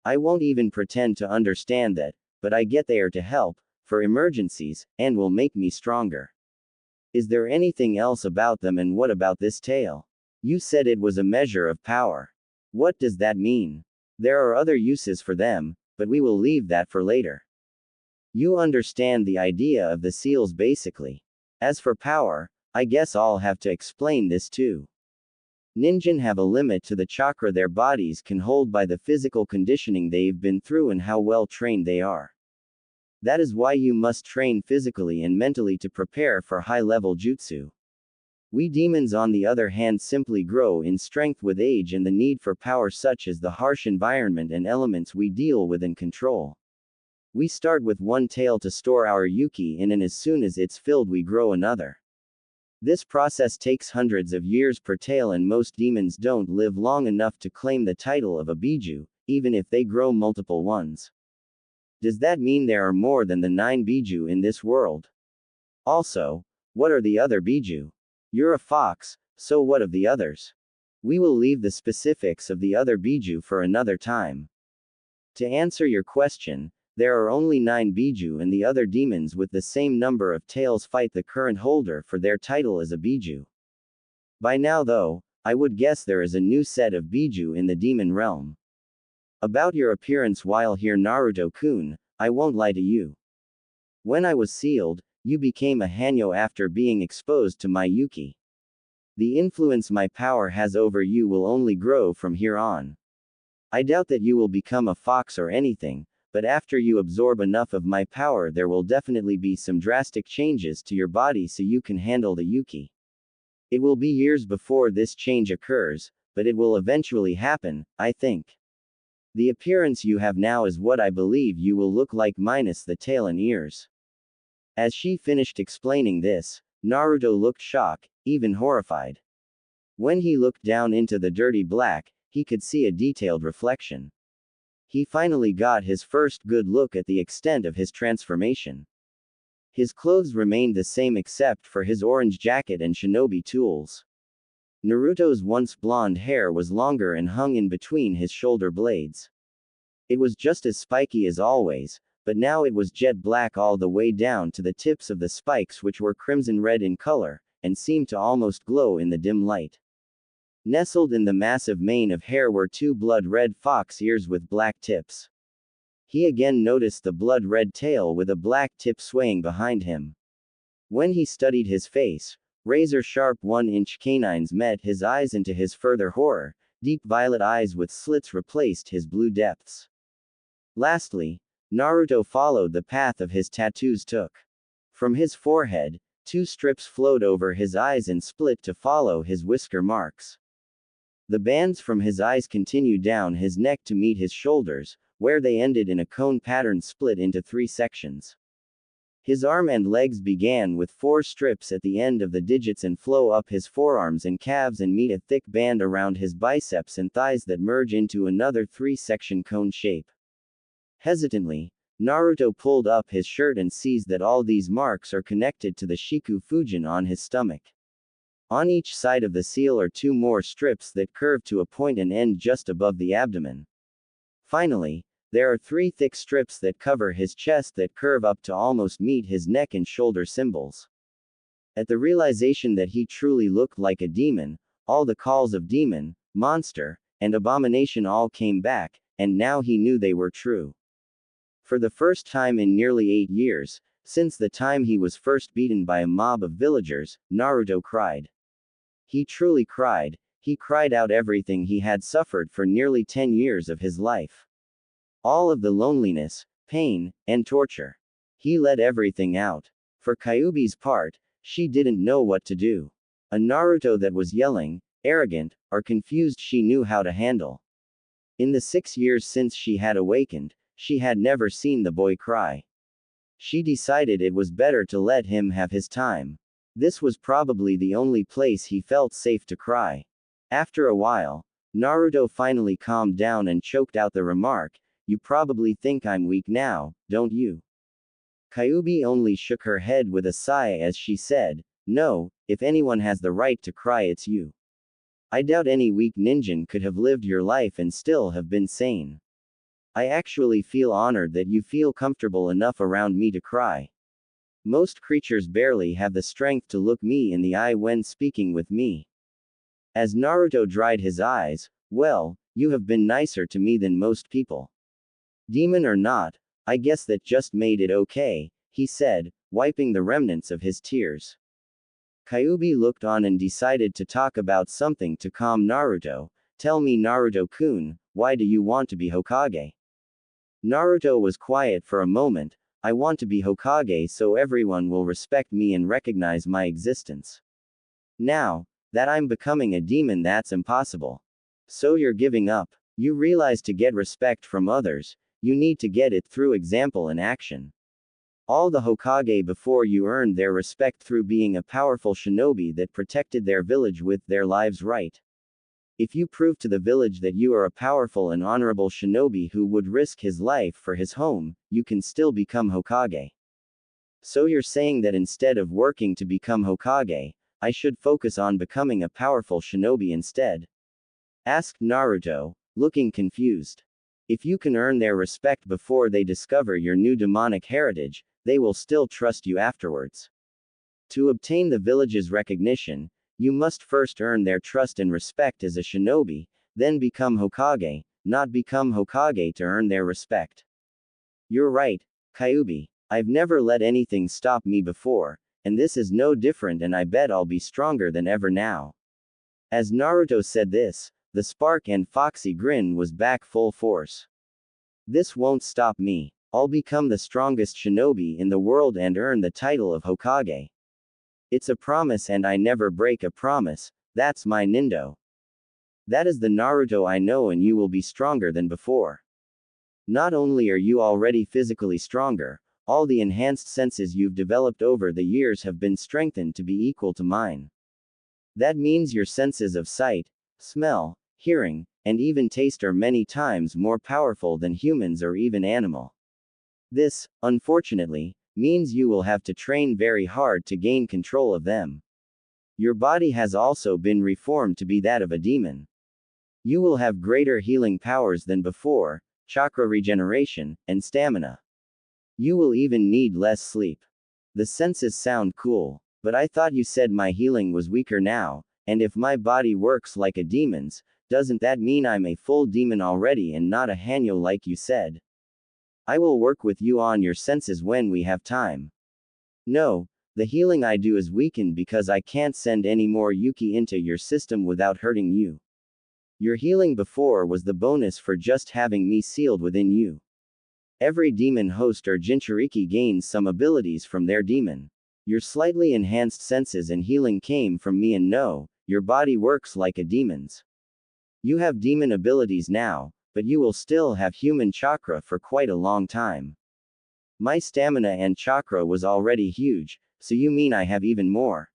I won't even pretend to understand that, but I get there to help, for emergencies, and will make me stronger. Is there anything else about them, and what about this tail? You said it was a measure of power. What does that mean? There are other uses for them, but we will leave that for later. You understand the idea of the seals basically. As for power, I guess I'll have to explain this too. Ninjan have a limit to the chakra their bodies can hold by the physical conditioning they've been through and how well trained they are. That is why you must train physically and mentally to prepare for high-level jutsu. We demons on the other hand simply grow in strength with age and the need for power, such as the harsh environment and elements we deal with and control. We start with one tail to store our yuki in, and as soon as it's filled we grow another. This process takes hundreds of years per tail, and most demons don't live long enough to claim the title of a biju, even if they grow multiple ones. Does that mean there are more than the 9 biju in this world? Also, what are the other biju? You're a fox, so what of the others? We will leave the specifics of the other biju for another time. To answer your question, there are only 9 biju, and the other demons with the same number of tails fight the current holder for their title as a biju. By now though, I would guess there is a new set of biju in the demon realm. About your appearance while here, Naruto-kun, I won't lie to you. When I was sealed, you became a Hanyo after being exposed to my yuki. The influence my power has over you will only grow from here on. I doubt that you will become a fox or anything, but after you absorb enough of my power there will definitely be some drastic changes to your body so you can handle the yuki. It will be years before this change occurs, but it will eventually happen, I think. The appearance you have now is what I believe you will look like minus the tail and ears. As she finished explaining this, Naruto looked shocked, even horrified. When he looked down into the dirty black, he could see a detailed reflection. He finally got his first good look at the extent of his transformation. His clothes remained the same except for his orange jacket and shinobi tools. Naruto's once blonde hair was longer and hung in between his shoulder blades. It was just as spiky as always, but now it was jet black all the way down to the tips of the spikes, which were crimson red in color, and seemed to almost glow in the dim light. Nestled in the massive mane of hair were 2 blood-red fox ears with black tips. He again noticed the blood-red tail with a black tip swaying behind him. When he studied his face, razor-sharp 1-inch canines met his eyes, and to his further horror, deep violet eyes with slits replaced his blue depths. Lastly, Naruto followed the path of his tattoos took. From his forehead, 2 strips flowed over his eyes and split to follow his whisker marks. The bands from his eyes continued down his neck to meet his shoulders, where they ended in a cone pattern split into 3 sections. His arm and legs began with 4 strips at the end of the digits and flow up his forearms and calves and meet a thick band around his biceps and thighs that merge into another 3-section cone shape. Hesitantly, Naruto pulled up his shirt and sees that all these marks are connected to the Shiku Fujin on his stomach. On each side of the seal are 2 more strips that curve to a point and end just above the abdomen. Finally, there are 3 thick strips that cover his chest that curve up to almost meet his neck and shoulder symbols. At the realization that he truly looked like a demon, all the calls of demon, monster, and abomination all came back, and now he knew they were true. For the first time in nearly 8 years, since the time he was first beaten by a mob of villagers, Naruto cried. He truly cried. He cried out everything he had suffered for nearly 10 years of his life. All of the loneliness, pain, and torture. He let everything out. For Kyuubi's part, she didn't know what to do. A Naruto that was yelling, arrogant, or confused she knew how to handle. In the 6 years since she had awakened, she had never seen the boy cry. She decided it was better to let him have his time. This was probably the only place he felt safe to cry. After a while, Naruto finally calmed down and choked out the remark, "You probably think I'm weak now, don't you?" Kyubi only shook her head with a sigh as she said, "No, if anyone has the right to cry, it's you. I doubt any weak ninja could have lived your life and still have been sane. I actually feel honored that you feel comfortable enough around me to cry. Most creatures barely have the strength to look me in the eye when speaking with me." As Naruto dried his eyes, "Well, you have been nicer to me than most people. Demon or not, I guess that just made it okay," he said, wiping the remnants of his tears. Kyubi looked on and decided to talk about something to calm Naruto. "Tell me, Naruto-kun, why do you want to be Hokage?" Naruto was quiet for a moment. "I want to be Hokage so everyone will respect me and recognize my existence. Now that I'm becoming a demon, that's impossible." "So you're giving up? You realize to get respect from others, you need to get it through example and action. All the Hokage before you earned their respect through being a powerful shinobi that protected their village with their lives right. If you prove to the village that you are a powerful and honorable shinobi who would risk his life for his home, you can still become Hokage. So you're saying that instead of working to become Hokage, I should focus on becoming a powerful shinobi instead?" asked Naruto, looking confused. "If you can earn their respect before they discover your new demonic heritage, they will still trust you afterwards. To obtain the village's recognition, you must first earn their trust and respect as a shinobi, then become Hokage, not become Hokage to earn their respect." "You're right, Kyubi. I've never let anything stop me before, and this is no different, and I bet I'll be stronger than ever now." As Naruto said this, the spark and foxy grin was back full force. "This won't stop me. I'll become the strongest shinobi in the world and earn the title of Hokage. It's a promise and I never break a promise, that's my Nindo. That is the Naruto I know, and you will be stronger than before. Not only are you already physically stronger, all the enhanced senses you've developed over the years have been strengthened to be equal to mine. That means your senses of sight, smell, hearing, and even taste are many times more powerful than humans or even animal. This, unfortunately, means you will have to train very hard to gain control of them. Your body has also been reformed to be that of a demon. You will have greater healing powers than before, chakra regeneration, and stamina. You will even need less sleep. The senses sound cool, but I thought you said my healing was weaker now, and if my body works like a demon's, doesn't that mean I'm a full demon already and not a Hanyo like you said? I will work with you on your senses when we have time." "No, the healing I do is weakened because I can't send any more Yuki into your system without hurting you. Your healing before was the bonus for just having me sealed within you. Every demon host or Jinchuriki gains some abilities from their demon. Your slightly enhanced senses and healing came from me, and no, your body works like a demon's. You have demon abilities now, but you will still have human chakra for quite a long time. My stamina and chakra was already huge, so you mean I have even more?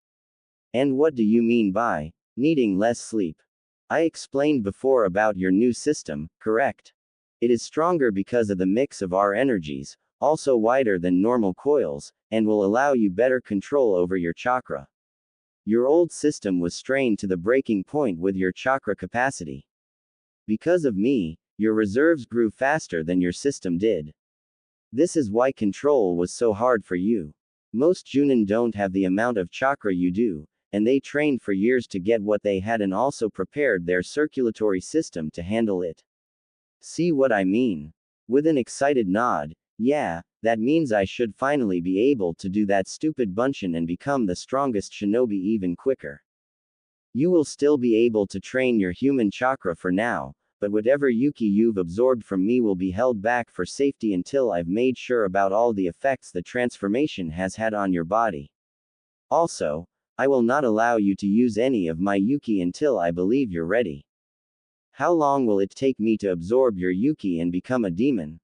And what do you mean by needing less sleep? I explained before about your new system, correct? It is stronger because of the mix of our energies, also wider than normal coils, and will allow you better control over your chakra. Your old system was strained to the breaking point with your chakra capacity. Because of me, your reserves grew faster than your system did. This is why control was so hard for you. Most Junin don't have the amount of chakra you do, and they trained for years to get what they had and also prepared their circulatory system to handle it. See what I mean?" With an excited nod, "Yeah, that means I should finally be able to do that stupid bunshin and become the strongest shinobi even quicker. You will still be able to train your human chakra for now, but whatever Yuki you've absorbed from me will be held back for safety until I've made sure about all the effects the transformation has had on your body. Also, I will not allow you to use any of my Yuki until I believe you're ready. How long will it take me to absorb your Yuki and become a demon?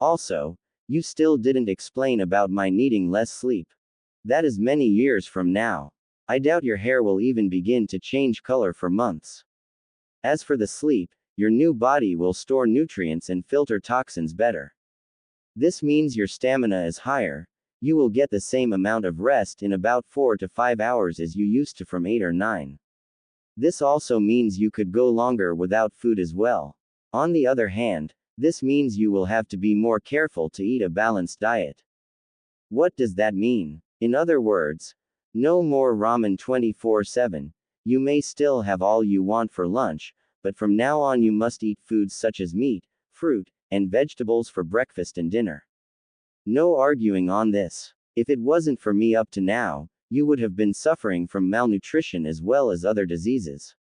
Also, you still didn't explain about my needing less sleep. That is many years from now. I doubt your hair will even begin to change color for months." As for the sleep, your new body will store nutrients and filter toxins better. This means your stamina is higher. You will get the same amount of rest in about 4 to 5 hours as you used to from 8 or 9. This also means you could go longer without food as well. On the other hand, this means you will have to be more careful to eat a balanced diet. What does that mean? In other words, no more ramen 24/7. You may still have all you want for lunch, but from now on you must eat foods such as meat, fruit, and vegetables for breakfast and dinner. No arguing on this. If it wasn't for me up to now, you would have been suffering from malnutrition as well as other diseases.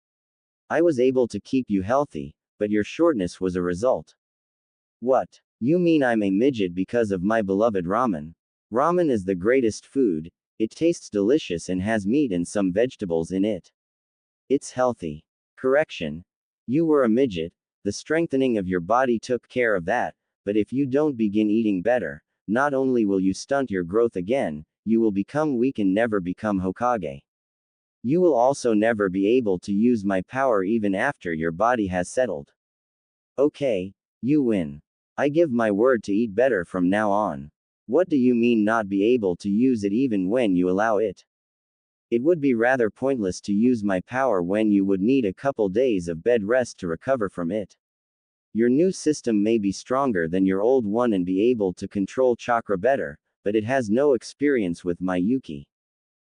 I was able to keep you healthy, but your shortness was a result. What? You mean I'm a midget because of my beloved ramen? Ramen is the greatest food. It tastes delicious and has meat and some vegetables in it. It's healthy. Correction. You were a midget. The strengthening of your body took care of that, but if you don't begin eating better, not only will you stunt your growth again, you will become weak and never become Hokage. You will also never be able to use my power even after your body has settled. Okay, you win. I give my word to eat better from now on. What do you mean not be able to use it even when you allow it? It would be rather pointless to use my power when you would need a couple days of bed rest to recover from it. Your new system may be stronger than your old one and be able to control chakra better, but it has no experience with my Yuki.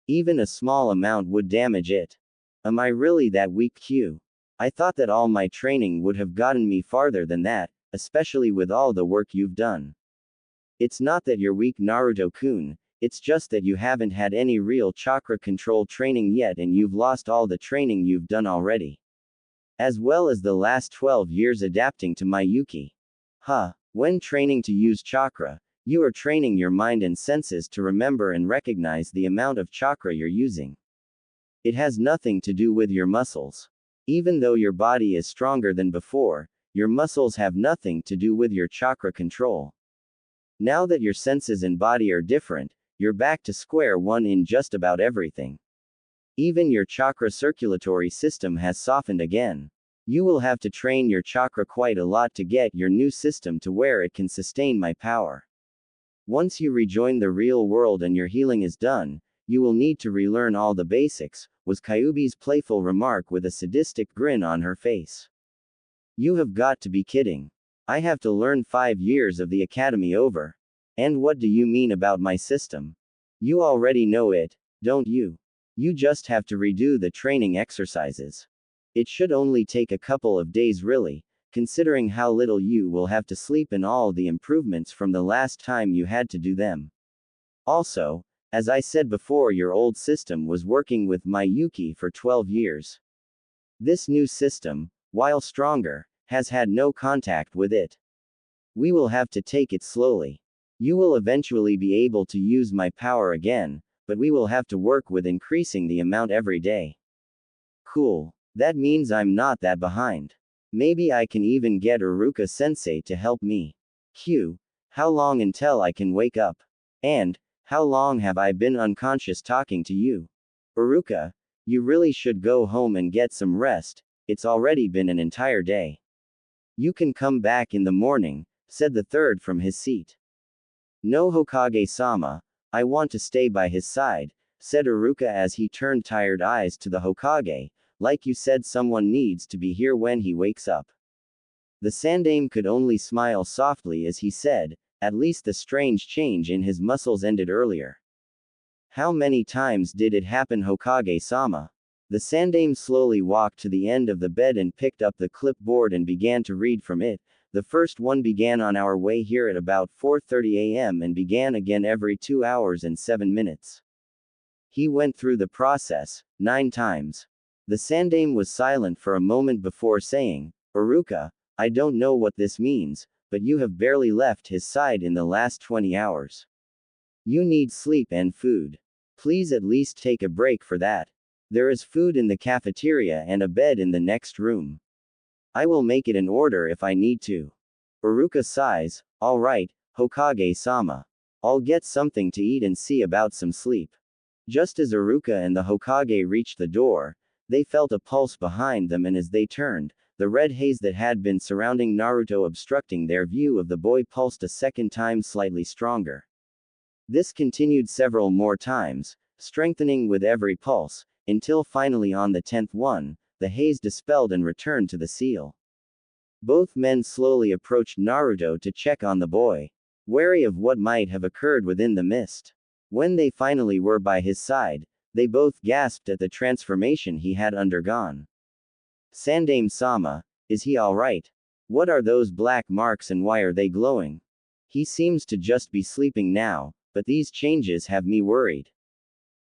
Even a small amount would damage it. Am I really that weak, Q? I thought that all my training would have gotten me farther than that, especially with all the work you've done. It's not that you're weak, Naruto-kun, it's just that you haven't had any real chakra control training yet and you've lost all the training you've done already. As well as the last 12 years adapting to my Yuki. When training to use chakra, you are training your mind and senses to remember and recognize the amount of chakra you're using. It has nothing to do with your muscles. Even though your body is stronger than before, your muscles have nothing to do with your chakra control. Now that your senses and body are different, you're back to square one in just about everything. Even your chakra circulatory system has softened again. You will have to train your chakra quite a lot to get your new system to where it can sustain my power. Once you rejoin the real world and your healing is done, you will need to relearn all the basics, was Kyuubi's playful remark with a sadistic grin on her face. You have got to be kidding. I have to learn 5 years of the academy over. And what do you mean about my system? You already know it, don't you? You just have to redo the training exercises. It should only take a couple of days really, considering how little you will have to sleep and all the improvements from the last time you had to do them. Also, as I said before, your old system was working with my Yuki for 12 years. This new system, while stronger, has had no contact with it. We will have to take it slowly. You will eventually be able to use my power again, but we will have to work with increasing the amount every day. Cool. That means I'm not that behind. Maybe I can even get Iruka-sensei to help me. Q. How long until I can wake up? And, how long have I been unconscious talking to you? Iruka, you really should go home and get some rest, it's already been an entire day. You can come back in the morning, said the third from his seat. No, Hokage-sama, I want to stay by his side, said Iruka as he turned tired eyes to the Hokage, like you said, someone needs to be here when he wakes up. The Sandaime could only smile softly as he said, at least the strange change in his muscles ended earlier. How many times did it happen, Hokage-sama? The Sandaime slowly walked to the end of the bed and picked up the clipboard and began to read from it. The first one began on our way here at about 4:30 a.m. and began again every 2 hours and 7 minutes. He went through the process 9 times. The Sandaime was silent for a moment before saying, Iruka, I don't know what this means, but you have barely left his side in the last 20 hours. You need sleep and food. Please at least take a break for that. There is food in the cafeteria and a bed in the next room. I will make it in order if I need to. Iruka sighs, all right, Hokage-sama. I'll get something to eat and see about some sleep. Just as Iruka and the Hokage reached the door, They felt a pulse behind them, and as they turned, the red haze that had been surrounding Naruto obstructing their view of the boy pulsed a second time, slightly stronger. This continued several more times, strengthening with every pulse, until finally on the 10th one, the haze dispelled and returned to the seal. Both men slowly approached Naruto to check on the boy, wary of what might have occurred within the mist. When they finally were by his side, they both gasped at the transformation he had undergone. Sandaime-sama, is he alright? What are those black marks and why are they glowing? He seems to just be sleeping now, but these changes have me worried.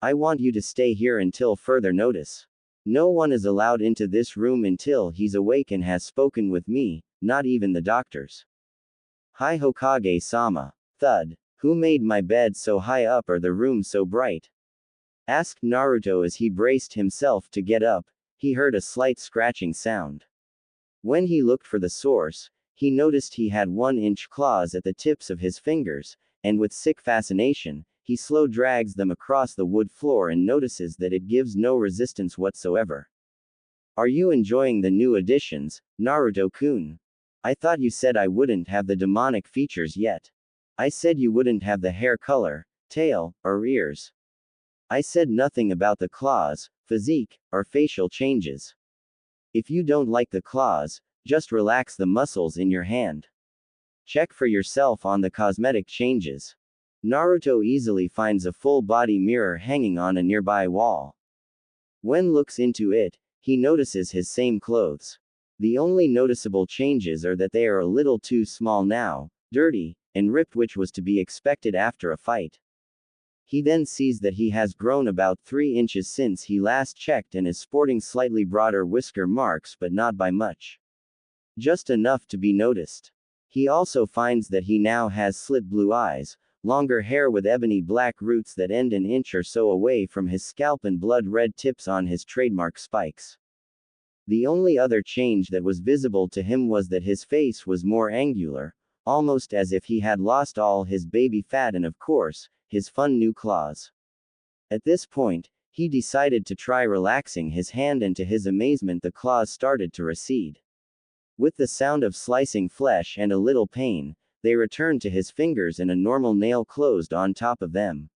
I want you to stay here until further notice. No one is allowed into this room until he's awake and has spoken with me, not even the doctors. Hi Hokage-sama. Thud. Who made my bed so high up or the room so bright? Asked Naruto as he braced himself to get up. He heard a slight scratching sound. When he looked for the source, he noticed he had 1-inch claws at the tips of his fingers, and with sick fascination, he slow drags them across the wood floor and notices that it gives no resistance whatsoever. Are you enjoying the new additions, Naruto-kun? I thought you said I wouldn't have the demonic features yet. I said you wouldn't have the hair color, tail, or ears. I said nothing about the claws, physique, or facial changes. If you don't like the claws, just relax the muscles in your hand. Check for yourself on the cosmetic changes. Naruto easily finds a full-body mirror hanging on a nearby wall. When looks into it, he notices his same clothes. The only noticeable changes are that they are a little too small now, dirty, and ripped, which was to be expected after a fight. He then sees that he has grown about 3 inches since he last checked and is sporting slightly broader whisker marks, but not by much. Just enough to be noticed. He also finds that he now has slit blue eyes, longer hair with ebony black roots that end an inch or so away from his scalp, and blood red tips on his trademark spikes. The only other change that was visible to him was that his face was more angular, almost as if he had lost all his baby fat and, of course, his fun new claws. At this point, he decided to try relaxing his hand, and to his amazement the claws started to recede. With the sound of slicing flesh and a little pain, they returned to his fingers and a normal nail closed on top of them.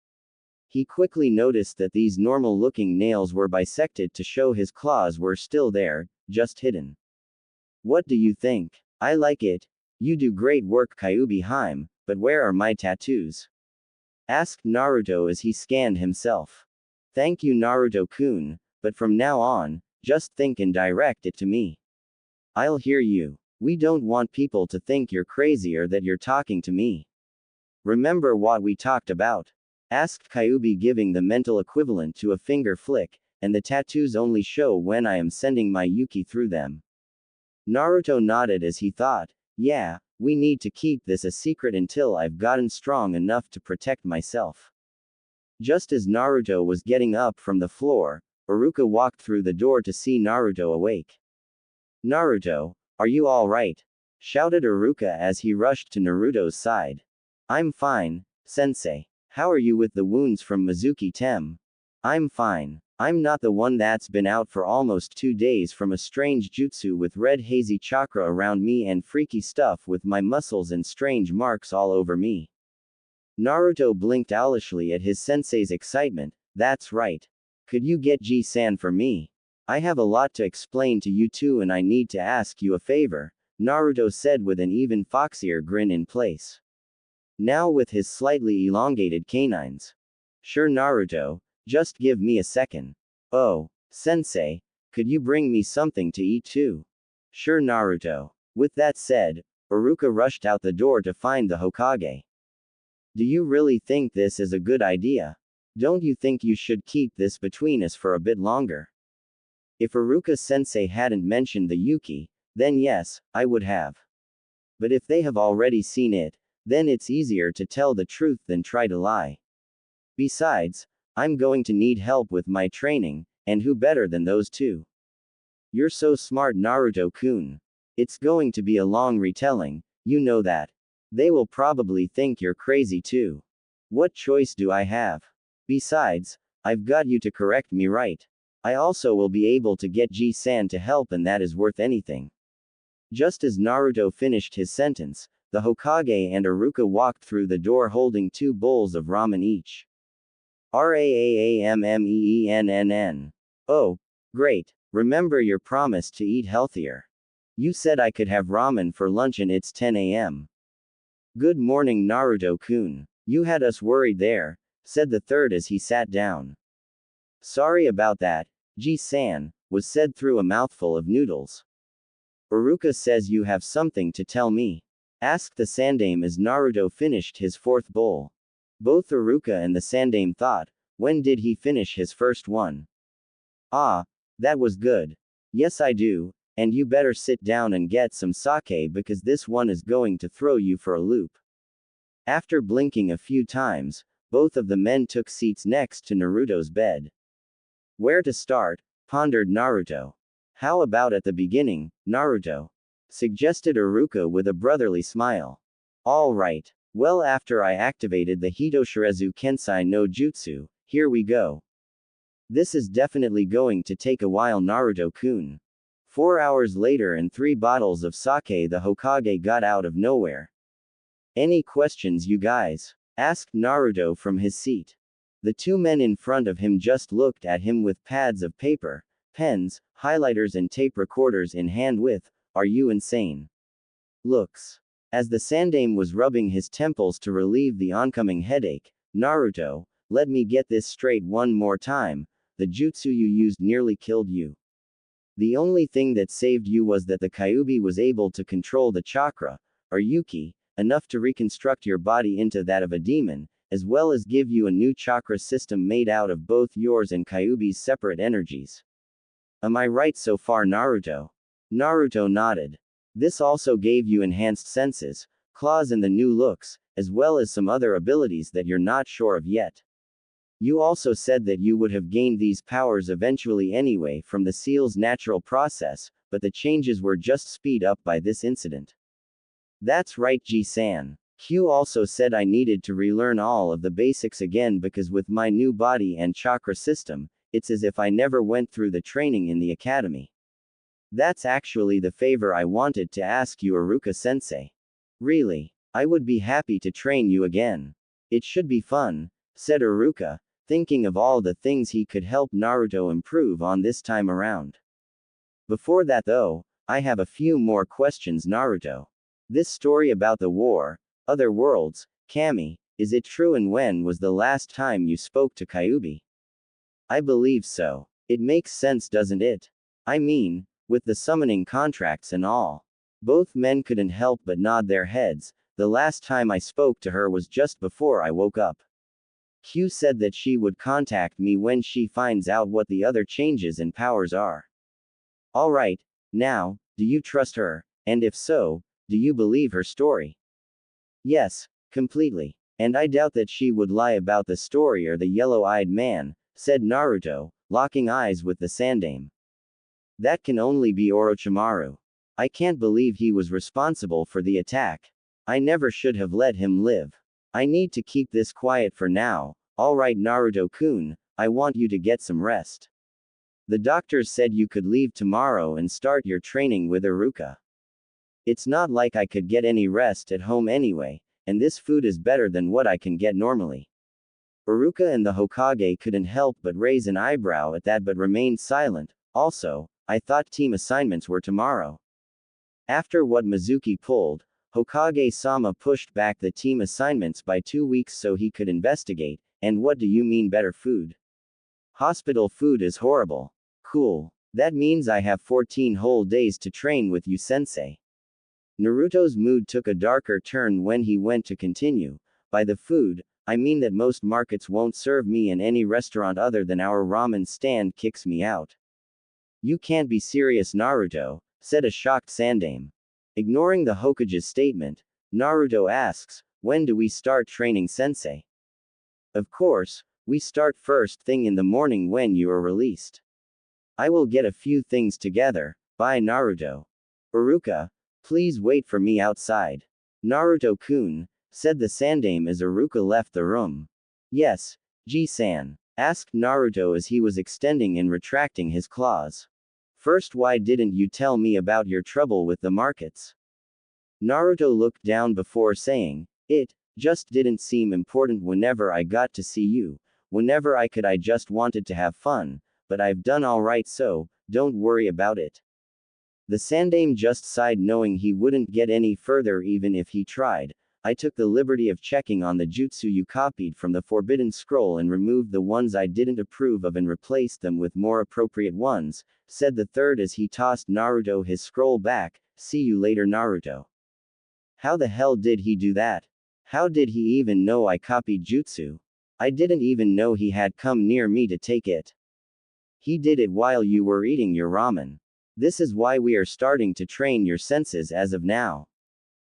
He quickly noticed that these normal-looking nails were bisected to show his claws were still there, just hidden. What do you think? I like it. You do great work, Kyuubi-hime, but where are my tattoos? Asked Naruto as he scanned himself. Thank you, Naruto-kun, but from now on, just think and direct it to me. I'll hear you. We don't want people to think you're crazy or that you're talking to me. Remember what we talked about? Asked Kyuubi, giving the mental equivalent to a finger flick, and the tattoos only show when I am sending my Yuki through them. Naruto nodded as he thought, yeah, we need to keep this a secret until I've gotten strong enough to protect myself. Just as Naruto was getting up from the floor, Iruka walked through the door to see Naruto awake. Naruto, are you alright? Shouted Iruka as he rushed to Naruto's side. I'm fine, sensei. How are you with the wounds from Mizuki Tem? I'm fine. I'm not the one that's been out for almost 2 days from a strange jutsu with red hazy chakra around me and freaky stuff with my muscles and strange marks all over me. Naruto blinked owlishly at his sensei's excitement. That's right. Could you get G-san for me? I have a lot to explain to you too, and I need to ask you a favor, Naruto said with an even foxier grin in place. Now with his slightly elongated canines. Sure, Naruto, just give me a second. Oh, sensei, could you bring me something to eat too? Sure, Naruto. With that said, Iruka rushed out the door to find the Hokage. Do you really think this is a good idea? Don't you think you should keep this between us for a bit longer? If Iruka-sensei hadn't mentioned the Yuki, then yes, I would have. But if they have already seen it, then it's easier to tell the truth than try to lie. Besides, I'm going to need help with my training, and who better than those two? You're so smart, Naruto-kun. It's going to be a long retelling, you know that. They will probably think you're crazy too. What choice do I have? Besides, I've got you to correct me, right? I also will be able to get Ji-san to help, and that is worth anything. Just as Naruto finished his sentence, the Hokage and Iruka walked through the door holding 2 bowls of ramen each. Raamennn. Oh, great. Remember your promise to eat healthier. You said I could have ramen for lunch and it's 10 a.m. Good morning, Naruto-kun. You had us worried there, said the third as he sat down. Sorry about that, Ji-san, was said through a mouthful of noodles. Iruka says you have something to tell me. Asked the Sandame as Naruto finished his 4th bowl. Both Iruka and the Sandame thought, when did he finish his first one? Ah, that was good. Yes, I do, and you better sit down and get some sake because this one is going to throw you for a loop. After blinking a few times, both of the men took seats next to Naruto's bed. Where to start? Pondered Naruto. How about at the beginning, Naruto? Suggested Iruka with a brotherly smile. All right. Well, after I activated the Hitoshirezu Kensai no Jutsu, here we go. This is definitely going to take a while, Naruto-kun. 4 hours later and 3 bottles of sake the Hokage got out of nowhere. Any questions, you guys? Asked Naruto from his seat. The 2 men in front of him just looked at him with pads of paper, pens, highlighters and tape recorders in hand with, "Are you insane?" looks. As the Sandame was rubbing his temples to relieve the oncoming headache, Naruto, let me get this straight one more time, the jutsu you used nearly killed you. The only thing that saved you was that the Kyuubi was able to control the chakra, or Yuki, enough to reconstruct your body into that of a demon, as well as give you a new chakra system made out of both yours and Kyuubi's separate energies. Am I right so far, Naruto? Naruto nodded. This also gave you enhanced senses, claws and the new looks, as well as some other abilities that you're not sure of yet. You also said that you would have gained these powers eventually anyway from the seal's natural process, but the changes were just speed up by this incident. That's right, Ji-san. Q also said I needed to relearn all of the basics again because with my new body and chakra system, it's as if I never went through the training in the academy. That's actually the favor I wanted to ask you, Iruka-sensei. Really, I would be happy to train you again. It should be fun, said Iruka, thinking of all the things he could help Naruto improve on this time around. Before that though, I have a few more questions, Naruto. This story about the war, other worlds, Kami, is it true, and when was the last time you spoke to Kyuubi? I believe so. It makes sense, doesn't it? I mean, with the summoning contracts and all. Both men couldn't help but nod their heads. The last time I spoke to her was just before I woke up. Q said that she would contact me when she finds out what the other changes and powers are. Alright, now, do you trust her, and if so, do you believe her story? Yes, completely. And I doubt that she would lie about the story or the yellow-eyed man, said Naruto, locking eyes with the Sandame. That can only be Orochimaru. I can't believe he was responsible for the attack. I never should have let him live. I need to keep this quiet for now. Alright, Naruto-kun, I want you to get some rest. The doctors said you could leave tomorrow and start your training with Iruka. It's not like I could get any rest at home anyway, and this food is better than what I can get normally. Iruka and the Hokage couldn't help but raise an eyebrow at that but remained silent. Also, I thought team assignments were tomorrow. After what Mizuki pulled, Hokage-sama pushed back the team assignments by 2 weeks so he could investigate. And what do you mean better food? Hospital food is horrible. Cool. That means I have 14 whole days to train with you, sensei. Naruto's mood took a darker turn when he went to continue. By the food, I mean that most markets won't serve me, and any restaurant other than our ramen stand kicks me out. You can't be serious, Naruto, said a shocked Sandame. Ignoring the Hokage's statement, Naruto asks, when do we start training, sensei? Of course, we start first thing in the morning when you are released. I will get a few things together. Bye, Naruto. Iruka, please wait for me outside. Naruto-kun, said the Sandame as Iruka left the room. Yes, Ji-san. asked Naruto as he was extending and retracting his claws. First, why didn't you tell me about your trouble with the markets? Naruto looked down before saying, it just didn't seem important whenever I got to see you. Whenever I could, I just wanted to have fun, but I've done alright, so don't worry about it. The Sandaime just sighed, knowing he wouldn't get any further even if he tried. I took the liberty of checking on the jutsu you copied from the Forbidden Scroll and removed the ones I didn't approve of and replaced them with more appropriate ones, said the third as he tossed Naruto his scroll back. See you later, Naruto. How the hell did he do that? How did he even know I copied jutsu? I didn't even know he had come near me to take it. He did it while you were eating your ramen. This is why we are starting to train your senses as of now.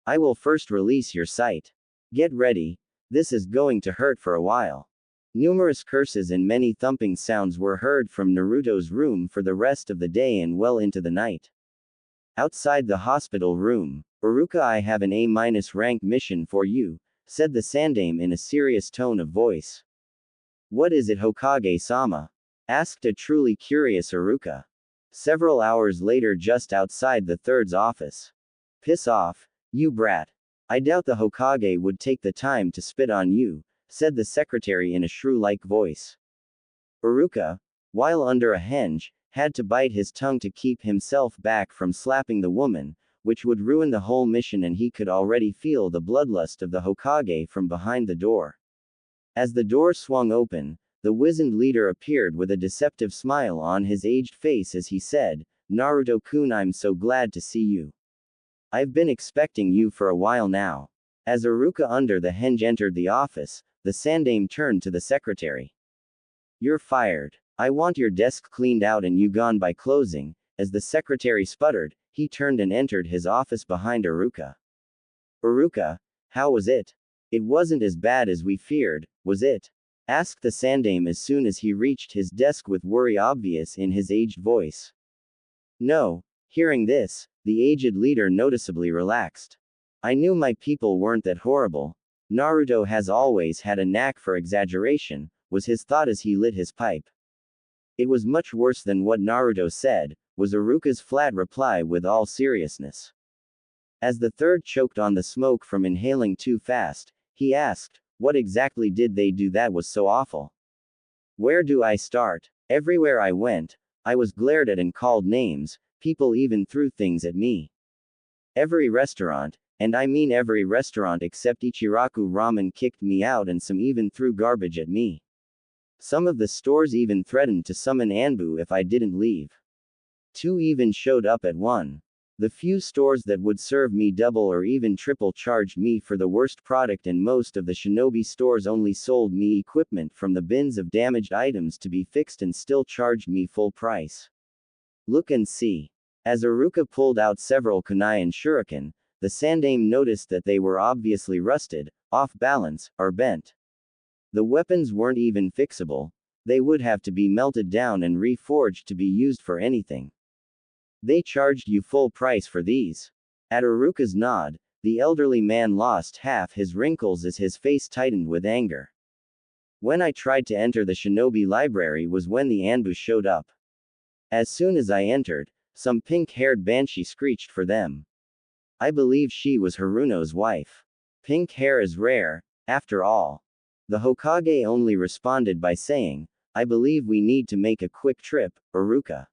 I will first release your sight. Get ready. This is going to hurt for a while. Numerous curses and many thumping sounds were heard from Naruto's room for the rest of the day and well into the night. Outside the hospital room, Iruka, I have an A-rank mission for you, said the Sandaime in a serious tone of voice. What is it, Hokage-sama? Asked a truly curious Iruka. Several hours later, just outside the third's office. Piss off, you brat. I doubt the Hokage would take the time to spit on you, said the secretary in a shrew-like voice. Iruka, while under a henge, had to bite his tongue to keep himself back from slapping the woman, which would ruin the whole mission, and he could already feel the bloodlust of the Hokage from behind the door. As the door swung open, the wizened leader appeared with a deceptive smile on his aged face as he said, Naruto-kun, I'm so glad to see you. I've been expecting you for a while now. As Iruka under the henge entered the office, the Sandaime turned to the secretary. You're fired. I want your desk cleaned out and you gone by closing. As the secretary sputtered, he turned and entered his office behind Iruka. Iruka, how was it? It wasn't as bad as we feared, was it? Asked the Sandaime as soon as he reached his desk with worry obvious in his aged voice. No. Hearing this, the aged leader noticeably relaxed. I knew my people weren't that horrible. Naruto has always had a knack for exaggeration, was his thought as he lit his pipe. It was much worse than what Naruto said, was Iruka's flat reply with all seriousness. As the third choked on the smoke from inhaling too fast, he asked, what exactly did they do that was so awful? Where do I start? Everywhere I went, I was glared at and called names, people even threw things at me. Every restaurant, and I mean every restaurant except Ichiraku Ramen, kicked me out, and some even threw garbage at me. Some of the stores even threatened to summon Anbu if I didn't leave. 2 even showed up at 1. The few stores that would serve me double or even triple charged me for the worst product, and most of the shinobi stores only sold me equipment from the bins of damaged items to be fixed and still charged me full price. Look and see. As Iruka pulled out several kunai and shuriken, the Sandaime noticed that they were obviously rusted, off balance, or bent. The weapons weren't even fixable. They would have to be melted down and reforged to be used for anything. They charged you full price for these. At Iruka's nod, the elderly man lost half his wrinkles as his face tightened with anger. When I tried to enter the shinobi library was when the Anbu showed up. As soon as I entered, some pink-haired banshee screeched for them. I believe she was Haruno's wife. Pink hair is rare, after all. The Hokage only responded by saying, I believe we need to make a quick trip, Iruka.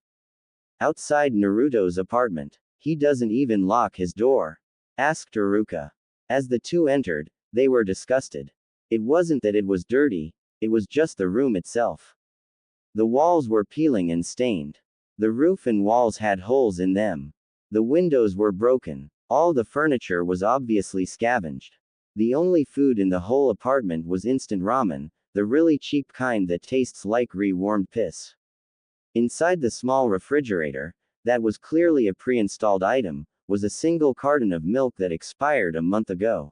Outside Naruto's apartment. He doesn't even lock his door? Asked Iruka. As the two entered, they were disgusted. It wasn't that it was dirty, it was just the room itself. The walls were peeling and stained. The roof and walls had holes in them. The windows were broken. All the furniture was obviously scavenged. The only food in the whole apartment was instant ramen, the really cheap kind that tastes like re-warmed piss. Inside the small refrigerator, that was clearly a pre-installed item, was a single carton of milk that expired a month ago.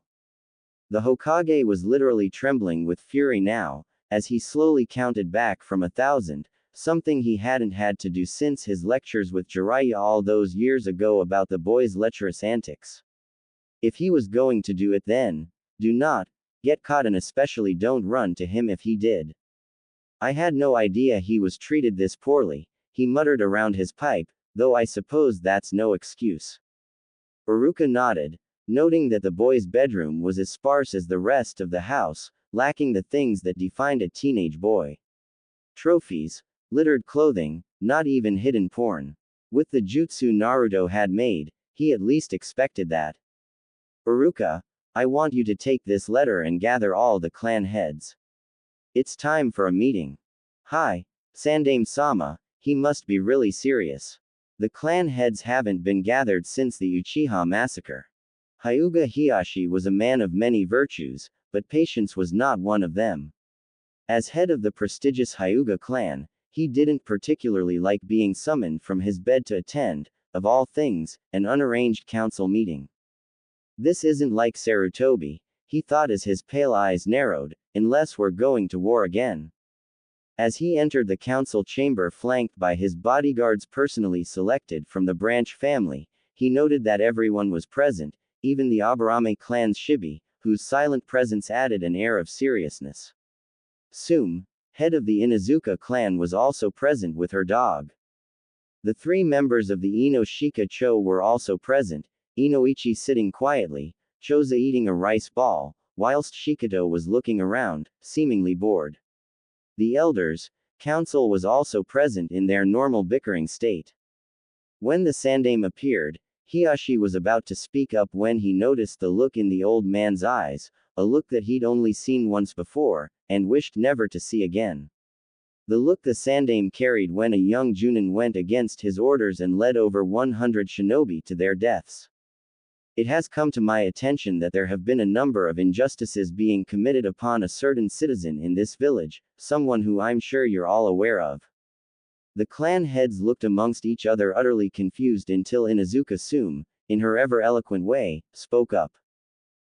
The Hokage was literally trembling with fury now, as he slowly counted back from 1,000, something he hadn't had to do since his lectures with Jiraiya all those years ago about the boy's lecherous antics. If he was going to do it, then do not get caught, and especially don't run to him if he did. I had no idea he was treated this poorly, he muttered around his pipe, though I suppose that's no excuse. Uruka nodded, noting that the boy's bedroom was as sparse as the rest of the house, lacking the things that defined a teenage boy. Trophies, littered clothing, not even hidden porn. With the jutsu Naruto had made, he at least expected that. Uruka, I want you to take this letter and gather all the clan heads. It's time for a meeting. Hi, Sandame-sama, he must be really serious. The clan heads haven't been gathered since the Uchiha massacre. Hyuga Hiyashi was a man of many virtues, but patience was not one of them. As head of the prestigious Hyuga clan, he didn't particularly like being summoned from his bed to attend, of all things, an unarranged council meeting. This isn't like Sarutobi, he thought as his pale eyes narrowed, unless we're going to war again. As he entered the council chamber flanked by his bodyguards personally selected from the branch family, he noted that everyone was present, even the Aburame clan's Shibi, whose silent presence added an air of seriousness. Sume, head of the Inazuka clan, was also present with her dog. The three members of the Ino-shika Cho were also present, Inoichi sitting quietly, Choza eating a rice ball, whilst Shikato was looking around, seemingly bored. The elders, council was also present in their normal bickering state. When the Sandame appeared, Hiyashi was about to speak up when he noticed the look in the old man's eyes, a look that he'd only seen once before, and wished never to see again. The look the Sandame carried when a young Junin went against his orders and led over 100 shinobi to their deaths. It has come to my attention that there have been a number of injustices being committed upon a certain citizen in this village, someone who I'm sure you're all aware of. The clan heads looked amongst each other utterly confused until Inazuka Sume, in her ever-eloquent way, spoke up.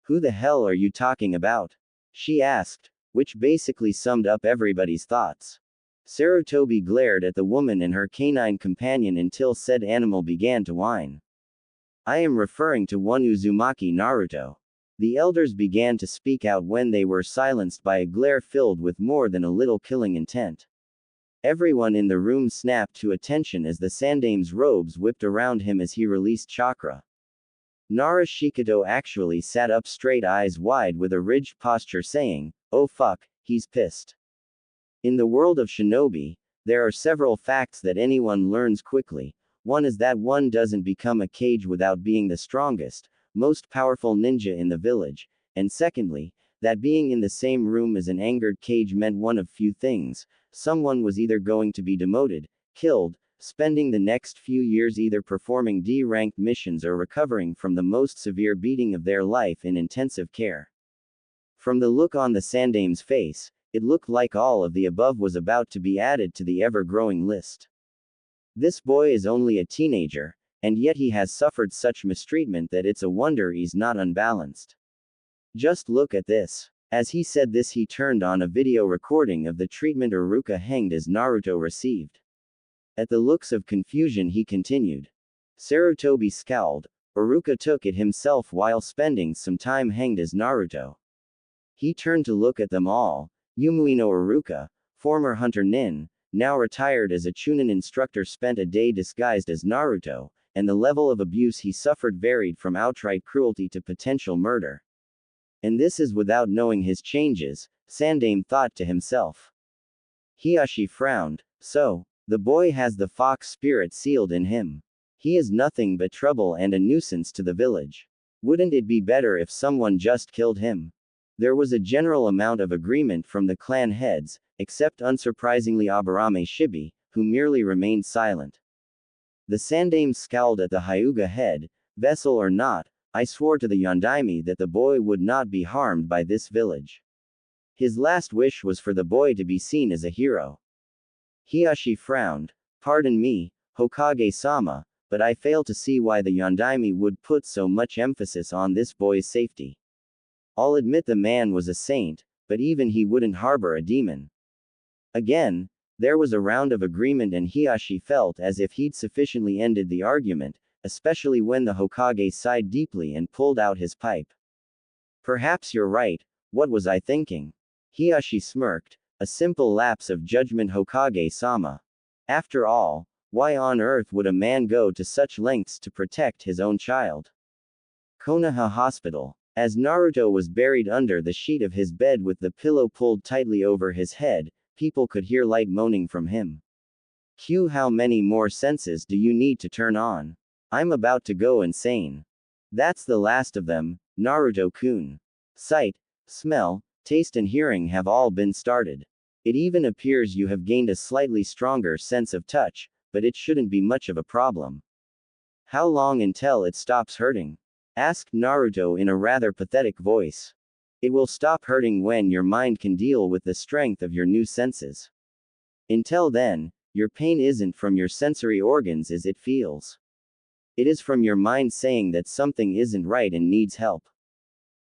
Who the hell are you talking about? She asked, which basically summed up everybody's thoughts. Sarutobi glared at the woman and her canine companion until said animal began to whine. I am referring to one Uzumaki Naruto. The elders began to speak out when they were silenced by a glare filled with more than a little killing intent. Everyone in the room snapped to attention as the Sandame's robes whipped around him as he released chakra. Nara Shikato actually sat up straight, eyes wide with a ridged posture, saying, "Oh fuck, he's pissed." In the world of shinobi, there are several facts that anyone learns quickly. One is that one doesn't become a kage without being the strongest, most powerful ninja in the village, and secondly, that being in the same room as an angered kage meant one of few things: someone was either going to be demoted, killed, spending the next few years either performing D-ranked missions or recovering from the most severe beating of their life in intensive care. From the look on the Sandame's face, it looked like all of the above was about to be added to the ever-growing list. This boy is only a teenager, and yet he has suffered such mistreatment that it's a wonder he's not unbalanced. Just look at this. As he said this, he turned on a video recording of the treatment Uruka hanged as Naruto received. At the looks of confusion, he continued. Sarutobi scowled. Uruka took it himself while spending some time hanged as Naruto. He turned to look at them all. Yumuino Uruka, former hunter nin, now retired as a Chunin instructor, spent a day disguised as Naruto, and the level of abuse he suffered varied from outright cruelty to potential murder. And this is without knowing his changes, Sandame thought to himself. Hiyashi frowned. So, the boy has the fox spirit sealed in him. He is nothing but trouble and a nuisance to the village. Wouldn't it be better if someone just killed him? There was a general amount of agreement from the clan heads, except unsurprisingly Aburame Shibi, who merely remained silent. The Sandame scowled at the Hyuga head. Vessel or not, I swore to the Yondaime that the boy would not be harmed by this village. His last wish was for the boy to be seen as a hero. Hiyashi frowned. Pardon me, Hokage-sama, but I fail to see why the Yondaime would put so much emphasis on this boy's safety. I'll admit the man was a saint, but even he wouldn't harbor a demon. Again, there was a round of agreement, and Hiyashi felt as if he'd sufficiently ended the argument, especially when the Hokage sighed deeply and pulled out his pipe. Perhaps you're right, what was I thinking? Hiyashi smirked, A simple lapse of judgment, Hokage-sama. After all, why on earth would a man go to such lengths to protect his own child? Konoha Hospital. As Naruto was buried under the sheet of his bed with the pillow pulled tightly over his head, people could hear light moaning from him. Q. How many more senses do you need to turn on? I'm about to go insane. That's the last of them, Naruto-kun. Sight, smell, taste and hearing have all been started. It even appears you have gained a slightly stronger sense of touch, but it shouldn't be much of a problem. How long until it stops hurting? Asked Naruto in a rather pathetic voice. It will stop hurting when your mind can deal with the strength of your new senses. Until then, your pain isn't from your sensory organs as it feels. It is from your mind saying that something isn't right and needs help.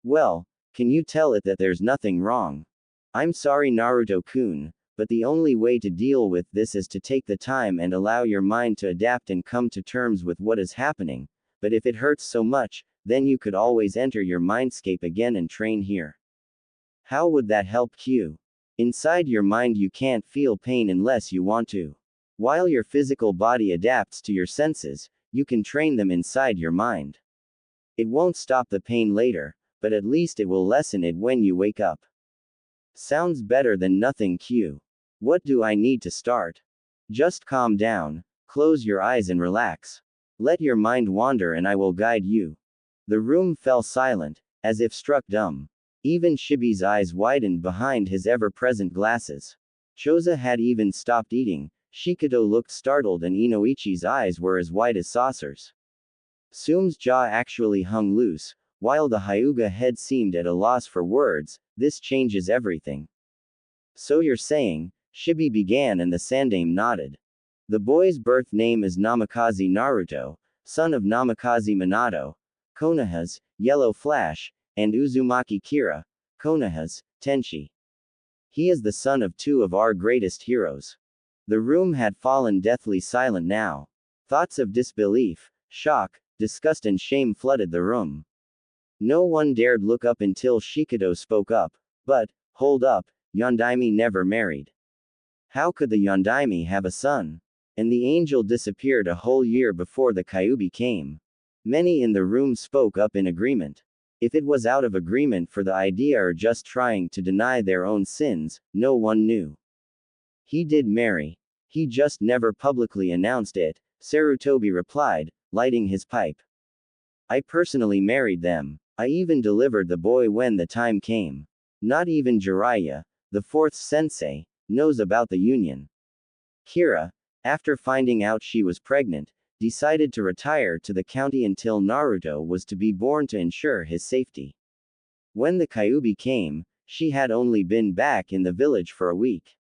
Well, can you tell it that there's nothing wrong? I'm sorry, Naruto-kun, but the only way to deal with this is to take the time and allow your mind to adapt and come to terms with what is happening. But if it hurts so much, then you could always enter your mindscape again and train here. How would that help Q? Inside your mind you can't feel pain unless you want to. While your physical body adapts to your senses, you can train them inside your mind. It won't stop the pain later, but at least it will lessen it when you wake up. Sounds better than nothing Q. What do I need to start? Just calm down, close your eyes and relax. Let your mind wander and I will guide you. The room fell silent, as if struck dumb. Even Shibi's eyes widened behind his ever-present glasses. Choza had even stopped eating, Shikado looked startled and Inoichi's eyes were as wide as saucers. Sume's jaw actually hung loose, while the Hyuga head seemed at a loss for words. This changes everything. So you're saying, Shibi began and the Sandame nodded. The boy's birth name is Namikaze Naruto, son of Namikaze Minato, Konoha's Yellow Flash, and Uzumaki Kira, Konoha's Tenchi. He is the son of two of our greatest heroes. The room had fallen deathly silent now. Thoughts of disbelief, shock, disgust and shame flooded the room. No one dared look up until Shikado spoke up. But, hold up, Yondaime never married. How could the Yondaime have a son? And the angel disappeared a whole year before the Kyuubi came. Many in the room spoke up in agreement. If it was out of agreement for the idea or just trying to deny their own sins, no one knew. He did marry. He just never publicly announced it, Sarutobi replied, lighting his pipe. I personally married them. I even delivered the boy when the time came. Not even Jiraiya, the fourth sensei, knows about the union. Kira, after finding out she was pregnant, decided to retire to the county until Naruto was to be born to ensure his safety. When the Kyuubi came, she had only been back in the village for a week.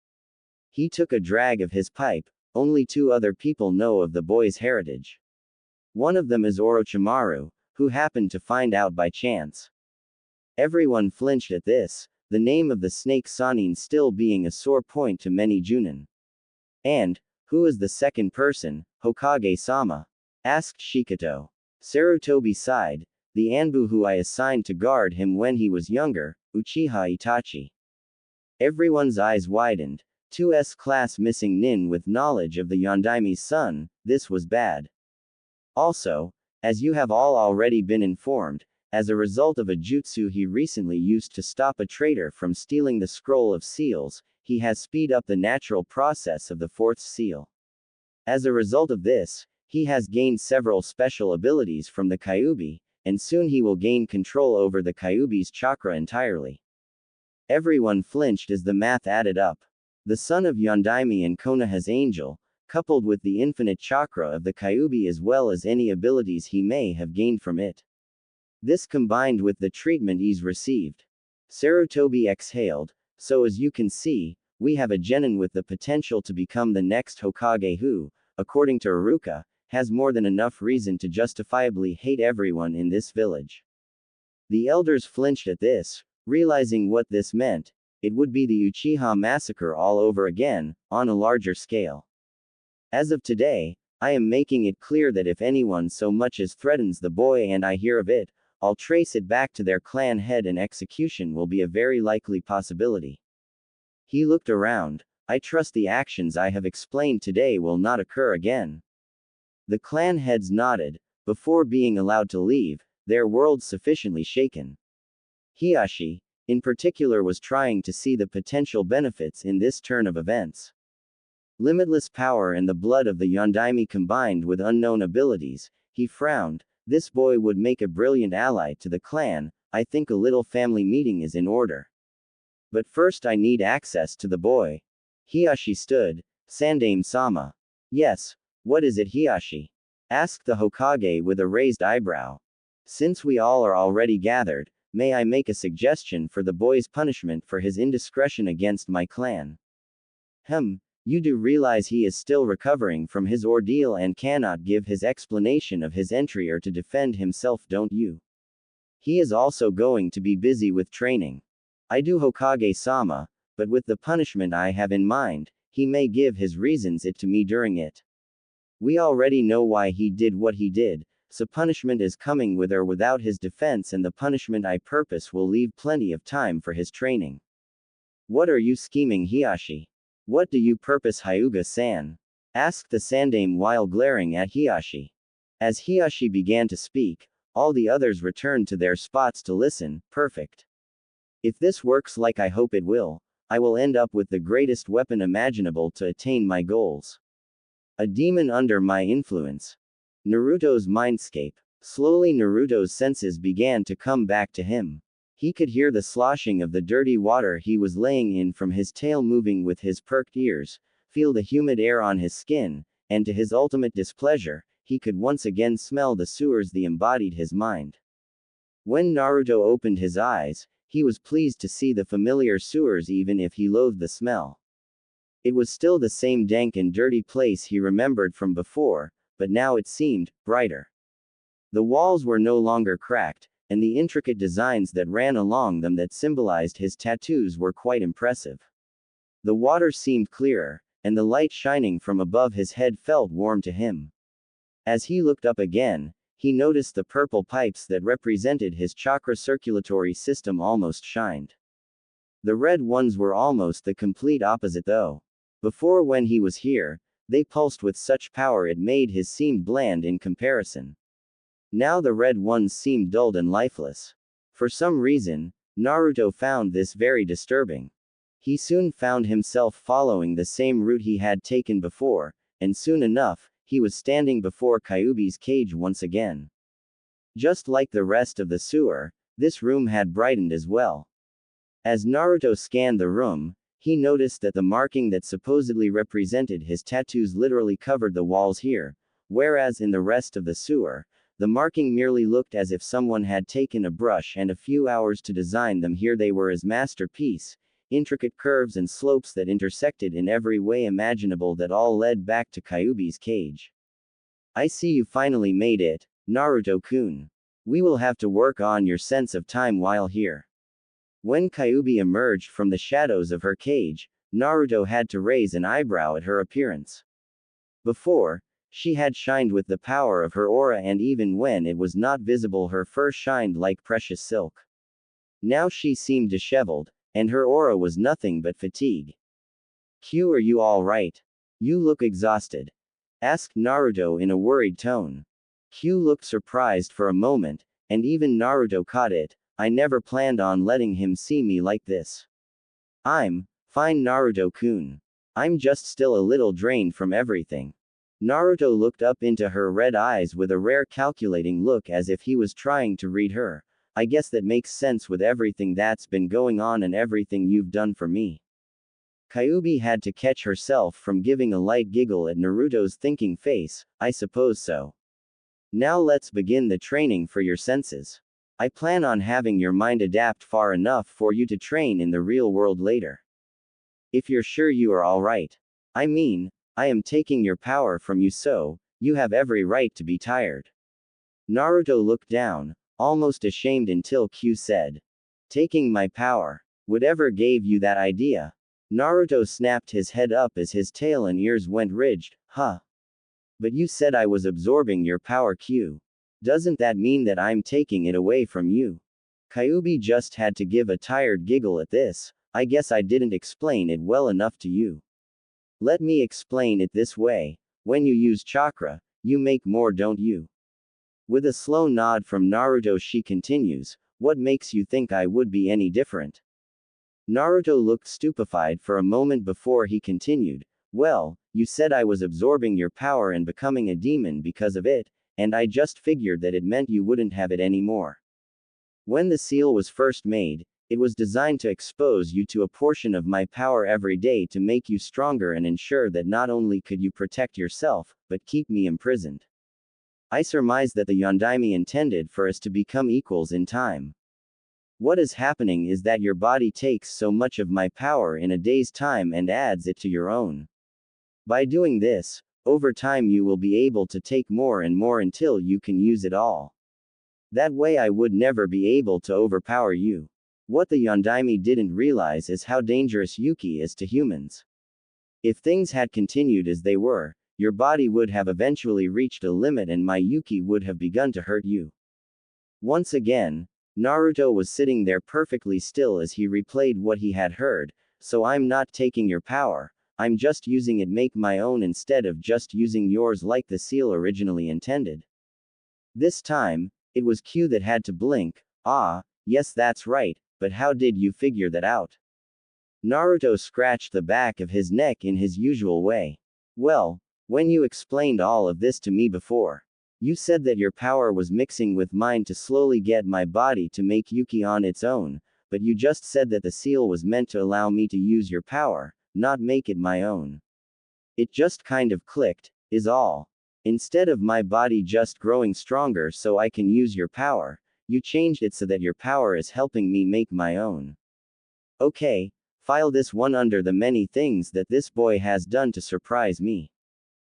He took a drag of his pipe. Only two other people know of the boy's heritage. One of them is Orochimaru, who happened to find out by chance. Everyone flinched at this, the name of the snake Sanin still being a sore point to many Junin. And, who is the second person, Hokage-sama? Asked Shikado. Sarutobi sighed. The Anbu who I assigned to guard him when he was younger, Uchiha Itachi. Everyone's eyes widened. 2S class missing nin with knowledge of the Yondaime's son, this was bad. Also, as you have all already been informed, as a result of a jutsu he recently used to stop a traitor from stealing the scroll of seals, he has speed up the natural process of the fourth seal. As a result of this, he has gained several special abilities from the Kyuubi, and soon he will gain control over the Kyuubi's chakra entirely. Everyone flinched as the math added up. The son of Yondaime and Konoha's angel, coupled with the infinite chakra of the Kyuubi as well as any abilities he may have gained from it. This combined with the treatment he's received. Sarutobi exhaled. So as you can see, we have a genin with the potential to become the next Hokage who, according to Iruka, has more than enough reason to justifiably hate everyone in this village. The elders flinched at this, realizing what this meant. It would be the Uchiha massacre all over again, on a larger scale. As of today, I am making it clear that if anyone so much as threatens the boy and I hear of it, I'll trace it back to their clan head and execution will be a very likely possibility. He looked around. I trust the actions I have explained today will not occur again. The clan heads nodded, before being allowed to leave, their worlds sufficiently shaken. Hiashi, in particular, was trying to see the potential benefits in this turn of events. Limitless power and the blood of the Yondaime combined with unknown abilities, he frowned. This boy would make a brilliant ally to the clan. I think a little family meeting is in order. But first I need access to the boy. Hiashi stood. Sandaime-sama. Yes, what is it, Hiashi? Asked the Hokage with a raised eyebrow. Since we all are already gathered, may I make a suggestion for the boy's punishment for his indiscretion against my clan? You do realize he is still recovering from his ordeal and cannot give his explanation of his entry or to defend himself, don't you? He is also going to be busy with training. I do, Hokage-sama, but with the punishment I have in mind, he may give his reasons it to me during it. We already know why he did what he did, so punishment is coming with or without his defense, and the punishment I purpose will leave plenty of time for his training. What are you scheming, Hiashi? What do you purpose, Hyuga-san? Asked the Sandaime while glaring at Hiashi. As Hiashi began to speak, all the others returned to their spots to listen. Perfect. If this works like I hope it will, I will end up with the greatest weapon imaginable to attain my goals. A demon under my influence. Naruto's mindscape. Slowly Naruto's senses began to come back to him. He could hear the sloshing of the dirty water he was laying in from his tail moving with his perked ears, feel the humid air on his skin, and to his ultimate displeasure, he could once again smell the sewers that embodied his mind. When Naruto opened his eyes, he was pleased to see the familiar sewers even if he loathed the smell. It was still the same dank and dirty place he remembered from before, but now it seemed brighter. The walls were no longer cracked, and the intricate designs that ran along them that symbolized his tattoos were quite impressive. The water seemed clearer, and the light shining from above his head felt warm to him. As he looked up again, he noticed the purple pipes that represented his chakra circulatory system almost shined. The red ones were almost the complete opposite though. Before, when he was here, they pulsed with such power it made his seem bland in comparison. Now the red ones seemed dulled and lifeless. For some reason, Naruto found this very disturbing. He soon found himself following the same route he had taken before, and soon enough, he was standing before Kyuubi's cage once again. Just like the rest of the sewer, this room had brightened as well. As Naruto scanned the room, he noticed that the marking that supposedly represented his tattoos literally covered the walls here, whereas in the rest of the sewer, the marking merely looked as if someone had taken a brush and a few hours to design them. Here they were as masterpiece, intricate curves and slopes that intersected in every way imaginable that all led back to Kyuubi's cage. I see you finally made it, Naruto-kun. We will have to work on your sense of time while here. When Kyuubi emerged from the shadows of her cage, Naruto had to raise an eyebrow at her appearance. Before, she had shined with the power of her aura, and even when it was not visible her fur shined like precious silk. Now she seemed disheveled, and her aura was nothing but fatigue. Q, are you all right? You look exhausted. Asked Naruto in a worried tone. Q looked surprised for a moment, and even Naruto caught it. I never planned on letting him see me like this. I'm fine, Naruto-kun. I'm just still a little drained from everything. Naruto looked up into her red eyes with a rare calculating look as if he was trying to read her. I guess that makes sense with everything that's been going on and everything you've done for me. Kyuubi had to catch herself from giving a light giggle at Naruto's thinking face. I suppose so. Now let's begin the training for your senses. I plan on having your mind adapt far enough for you to train in the real world later. If you're sure you are alright. I mean, I am taking your power from you, so you have every right to be tired. Naruto looked down, almost ashamed, until Q said, taking my power. Whatever gave you that idea? Naruto snapped his head up as his tail and ears went ridged. Huh? But you said I was absorbing your power, Q. Doesn't that mean that I'm taking it away from you? Kyuubi just had to give a tired giggle at this. I guess I didn't explain it well enough to you. Let me explain it this way. When you use chakra, you make more, don't you? With a slow nod from Naruto, she continues, what makes you think I would be any different? Naruto looked stupefied for a moment before he continued, well, you said I was absorbing your power and becoming a demon because of it, and I just figured that it meant you wouldn't have it anymore. When the seal was first made, it was designed to expose you to a portion of my power every day to make you stronger and ensure that not only could you protect yourself, but keep me imprisoned. I surmise that the Yondaime intended for us to become equals in time. What is happening is that your body takes so much of my power in a day's time and adds it to your own. By doing this, over time you will be able to take more and more until you can use it all. That way I would never be able to overpower you. What the Yondaime didn't realize is how dangerous Yuki is to humans. If things had continued as they were, your body would have eventually reached a limit and my Yuki would have begun to hurt you. Once again, Naruto was sitting there perfectly still as he replayed what he had heard, so I'm not taking your power, I'm just using it make my own instead of just using yours like the seal originally intended. This time, it was Q that had to blink, yes that's right, but how did you figure that out? Naruto scratched the back of his neck in his usual way. Well, when you explained all of this to me before, you said that your power was mixing with mine to slowly get my body to make Yuki on its own, but you just said that the seal was meant to allow me to use your power, not make it my own. It just kind of clicked, is all. Instead of my body just growing stronger so I can use your power, you changed it so that your power is helping me make my own. Okay, file this one under the many things that this boy has done to surprise me.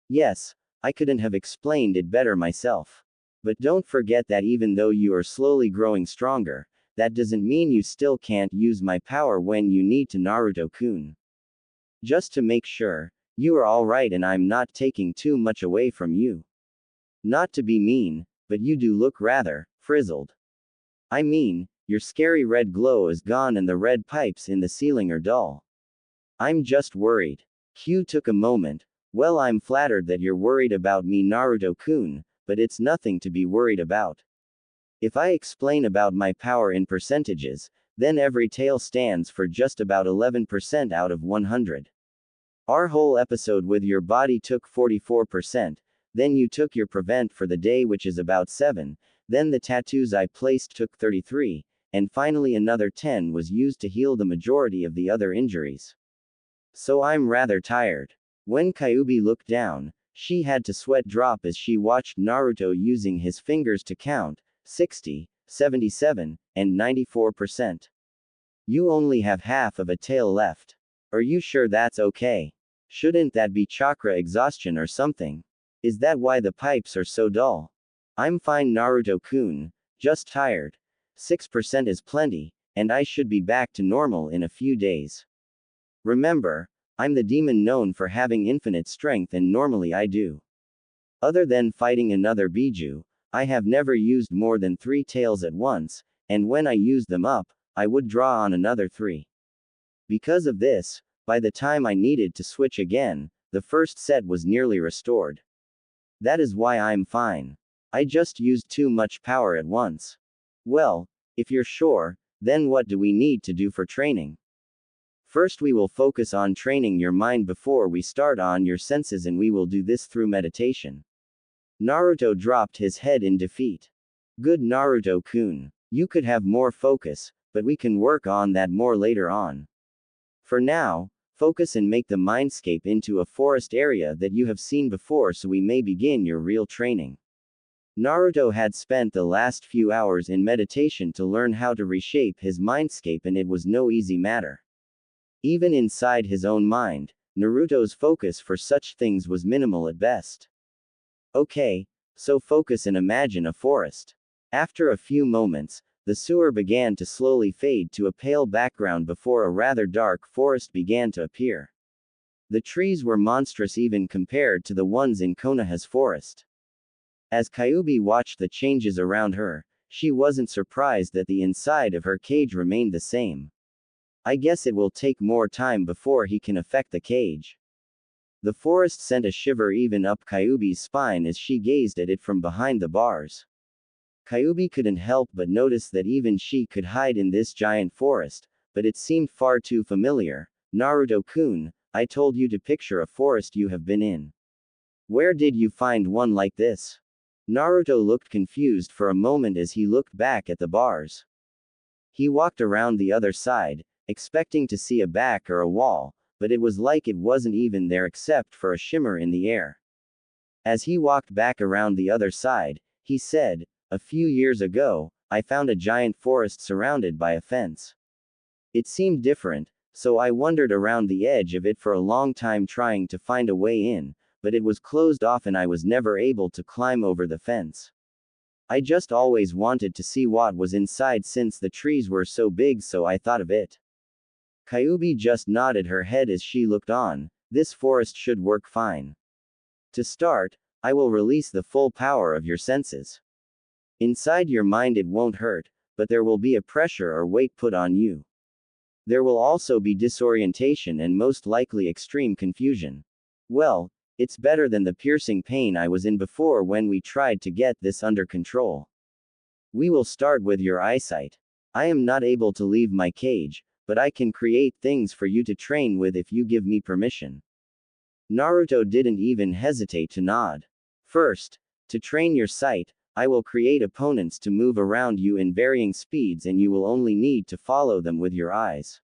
Yes, I couldn't have explained it better myself. But don't forget that even though you are slowly growing stronger, that doesn't mean you still can't use my power when you need to, Naruto-kun. Just to make sure, you are alright and I'm not taking too much away from you. Not to be mean, but you do look rather frizzled. I mean, your scary red glow is gone and the red pipes in the ceiling are dull. I'm just worried. Q took a moment. Well, I'm flattered that you're worried about me, Naruto-kun, but it's nothing to be worried about. If I explain about my power in percentages, then every tale stands for just about 11% out of 100. Our whole episode with your body took 44%, then you took your prevent for the day which is about 7, then the tattoos I placed took 33, and finally another 10 was used to heal the majority of the other injuries. So I'm rather tired. When Kyuubi looked down, she had to sweat drop as she watched Naruto using his fingers to count 60, 77, and 94%. You only have half of a tail left. Are you sure that's okay? Shouldn't that be chakra exhaustion or something? Is that why the pipes are so dull? I'm fine, Naruto-kun, just tired. 6% is plenty, and I should be back to normal in a few days. Remember, I'm the demon known for having infinite strength and normally I do. Other than fighting another Biju, I have never used more than 3 tails at once, and when I used them up, I would draw on another 3. Because of this, by the time I needed to switch again, the first set was nearly restored. That is why I'm fine. I just used too much power at once. Well, if you're sure, then what do we need to do for training? First we will focus on training your mind before we start on your senses, and we will do this through meditation. Naruto dropped his head in defeat. Good, Naruto-kun. You could have more focus, but we can work on that more later on. For now, focus and make the mindscape into a forest area that you have seen before so we may begin your real training. Naruto had spent the last few hours in meditation to learn how to reshape his mindscape, and it was no easy matter. Even inside his own mind, Naruto's focus for such things was minimal at best. Okay, so focus and imagine a forest. After a few moments, the sewer began to slowly fade to a pale background before a rather dark forest began to appear. The trees were monstrous even compared to the ones in Konoha's forest. As Kyuubi watched the changes around her, she wasn't surprised that the inside of her cage remained the same. I guess it will take more time before he can affect the cage. The forest sent a shiver even up Kyuubi's spine as she gazed at it from behind the bars. Kyuubi couldn't help but notice that even she could hide in this giant forest, but it seemed far too familiar. Naruto-kun, I told you to picture a forest you have been in. Where did you find one like this? Naruto looked confused for a moment as he looked back at the bars. He walked around the other side, expecting to see a back or a wall, but it was like it wasn't even there except for a shimmer in the air. As he walked back around the other side, he said, "A few years ago, I found a giant forest surrounded by a fence. It seemed different, so I wandered around the edge of it for a long time trying to find a way in, but it was closed off and I was never able to climb over the fence. I just always wanted to see what was inside since the trees were so big, so I thought of it." Kyuubi just nodded her head as she looked on. This forest should work fine. To start, I will release the full power of your senses. Inside your mind it won't hurt, but there will be a pressure or weight put on you. There will also be disorientation and most likely extreme confusion. Well, it's better than the piercing pain I was in before when we tried to get this under control. We will start with your eyesight. I am not able to leave my cage, but I can create things for you to train with if you give me permission. Naruto didn't even hesitate to nod. First, to train your sight, I will create opponents to move around you in varying speeds and you will only need to follow them with your eyes.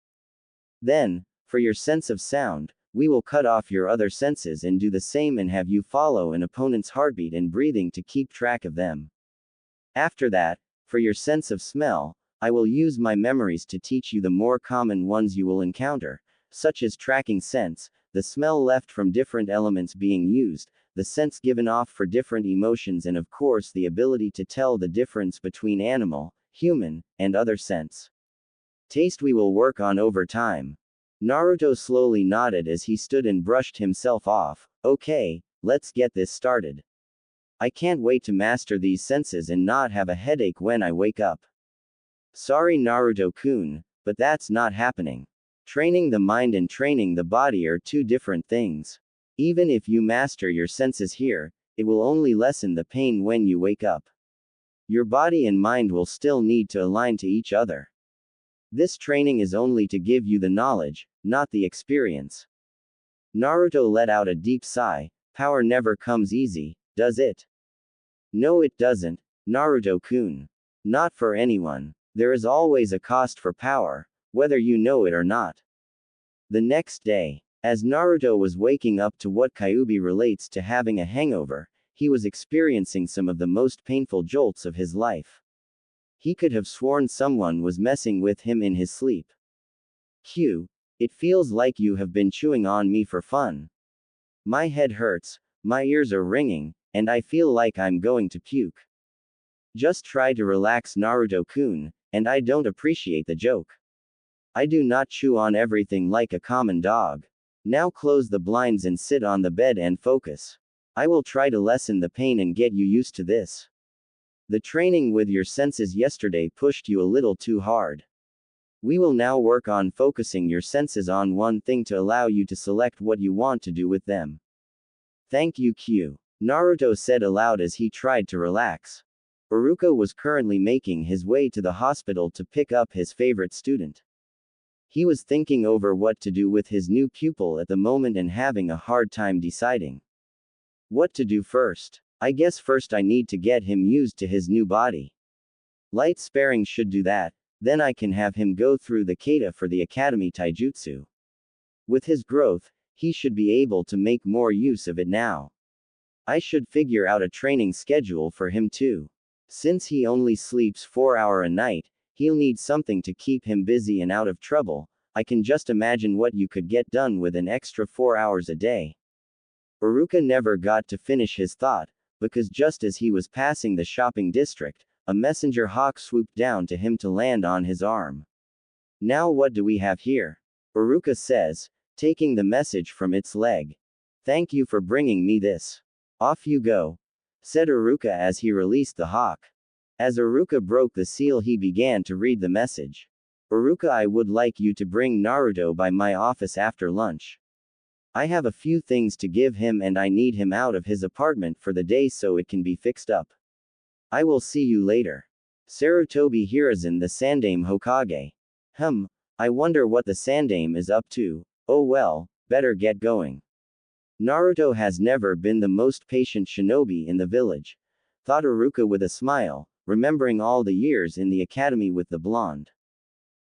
Then, for your sense of sound, we will cut off your other senses and do the same and have you follow an opponent's heartbeat and breathing to keep track of them. After that, for your sense of smell, I will use my memories to teach you the more common ones you will encounter, such as tracking scents, the smell left from different elements being used, the scents given off for different emotions, and of course the ability to tell the difference between animal, human, and other scents. Taste we will work on over time. Naruto slowly nodded as he stood and brushed himself off. Okay, let's get this started. I can't wait to master these senses and not have a headache when I wake up. Sorry Naruto-kun, but that's not happening. Training the mind and training the body are two different things. Even if you master your senses here, it will only lessen the pain when you wake up. Your body and mind will still need to align to each other. This training is only to give you the knowledge, not the experience. Naruto let out a deep sigh. Power never comes easy, does it? No, it doesn't, Naruto-kun. Not for anyone. There is always a cost for power, whether you know it or not. The next day, as Naruto was waking up to what Kyuubi relates to having a hangover, he was experiencing some of the most painful jolts of his life. He could have sworn someone was messing with him in his sleep. Q. It feels like you have been chewing on me for fun. My head hurts, my ears are ringing, and I feel like I'm going to puke. Just try to relax Naruto-kun, and I don't appreciate the joke. I do not chew on everything like a common dog. Now close the blinds and sit on the bed and focus. I will try to lessen the pain and get you used to this. The training with your senses yesterday pushed you a little too hard. We will now work on focusing your senses on one thing to allow you to select what you want to do with them. Thank you Q. Naruto said aloud as he tried to relax. Iruka was currently making his way to the hospital to pick up his favorite student. He was thinking over what to do with his new pupil at the moment and having a hard time deciding. What to do first? I guess first I need to get him used to his new body. Light sparing should do that, then I can have him go through the kata for the academy taijutsu. With his growth, he should be able to make more use of it now. I should figure out a training schedule for him too. Since he only sleeps 4 hours a night, he'll need something to keep him busy and out of trouble. I can just imagine what you could get done with an extra 4 hours a day. Iruka never got to finish his thought, because just as he was passing the shopping district, a messenger hawk swooped down to him to land on his arm. Now what do we have here? Iruka says, taking the message from its leg. Thank you for bringing me this. Off you go, said Iruka as he released the hawk. As Iruka broke the seal he began to read the message. Uruka, I would like you to bring Naruto by my office after lunch. I have a few things to give him and I need him out of his apartment for the day so it can be fixed up. I will see you later. Sarutobi Hiruzen, the Sandame Hokage. I wonder what the Sandame is up to. Oh well, better get going. Naruto has never been the most patient shinobi in the village, thought Uruka with a smile, remembering all the years in the academy with the blonde.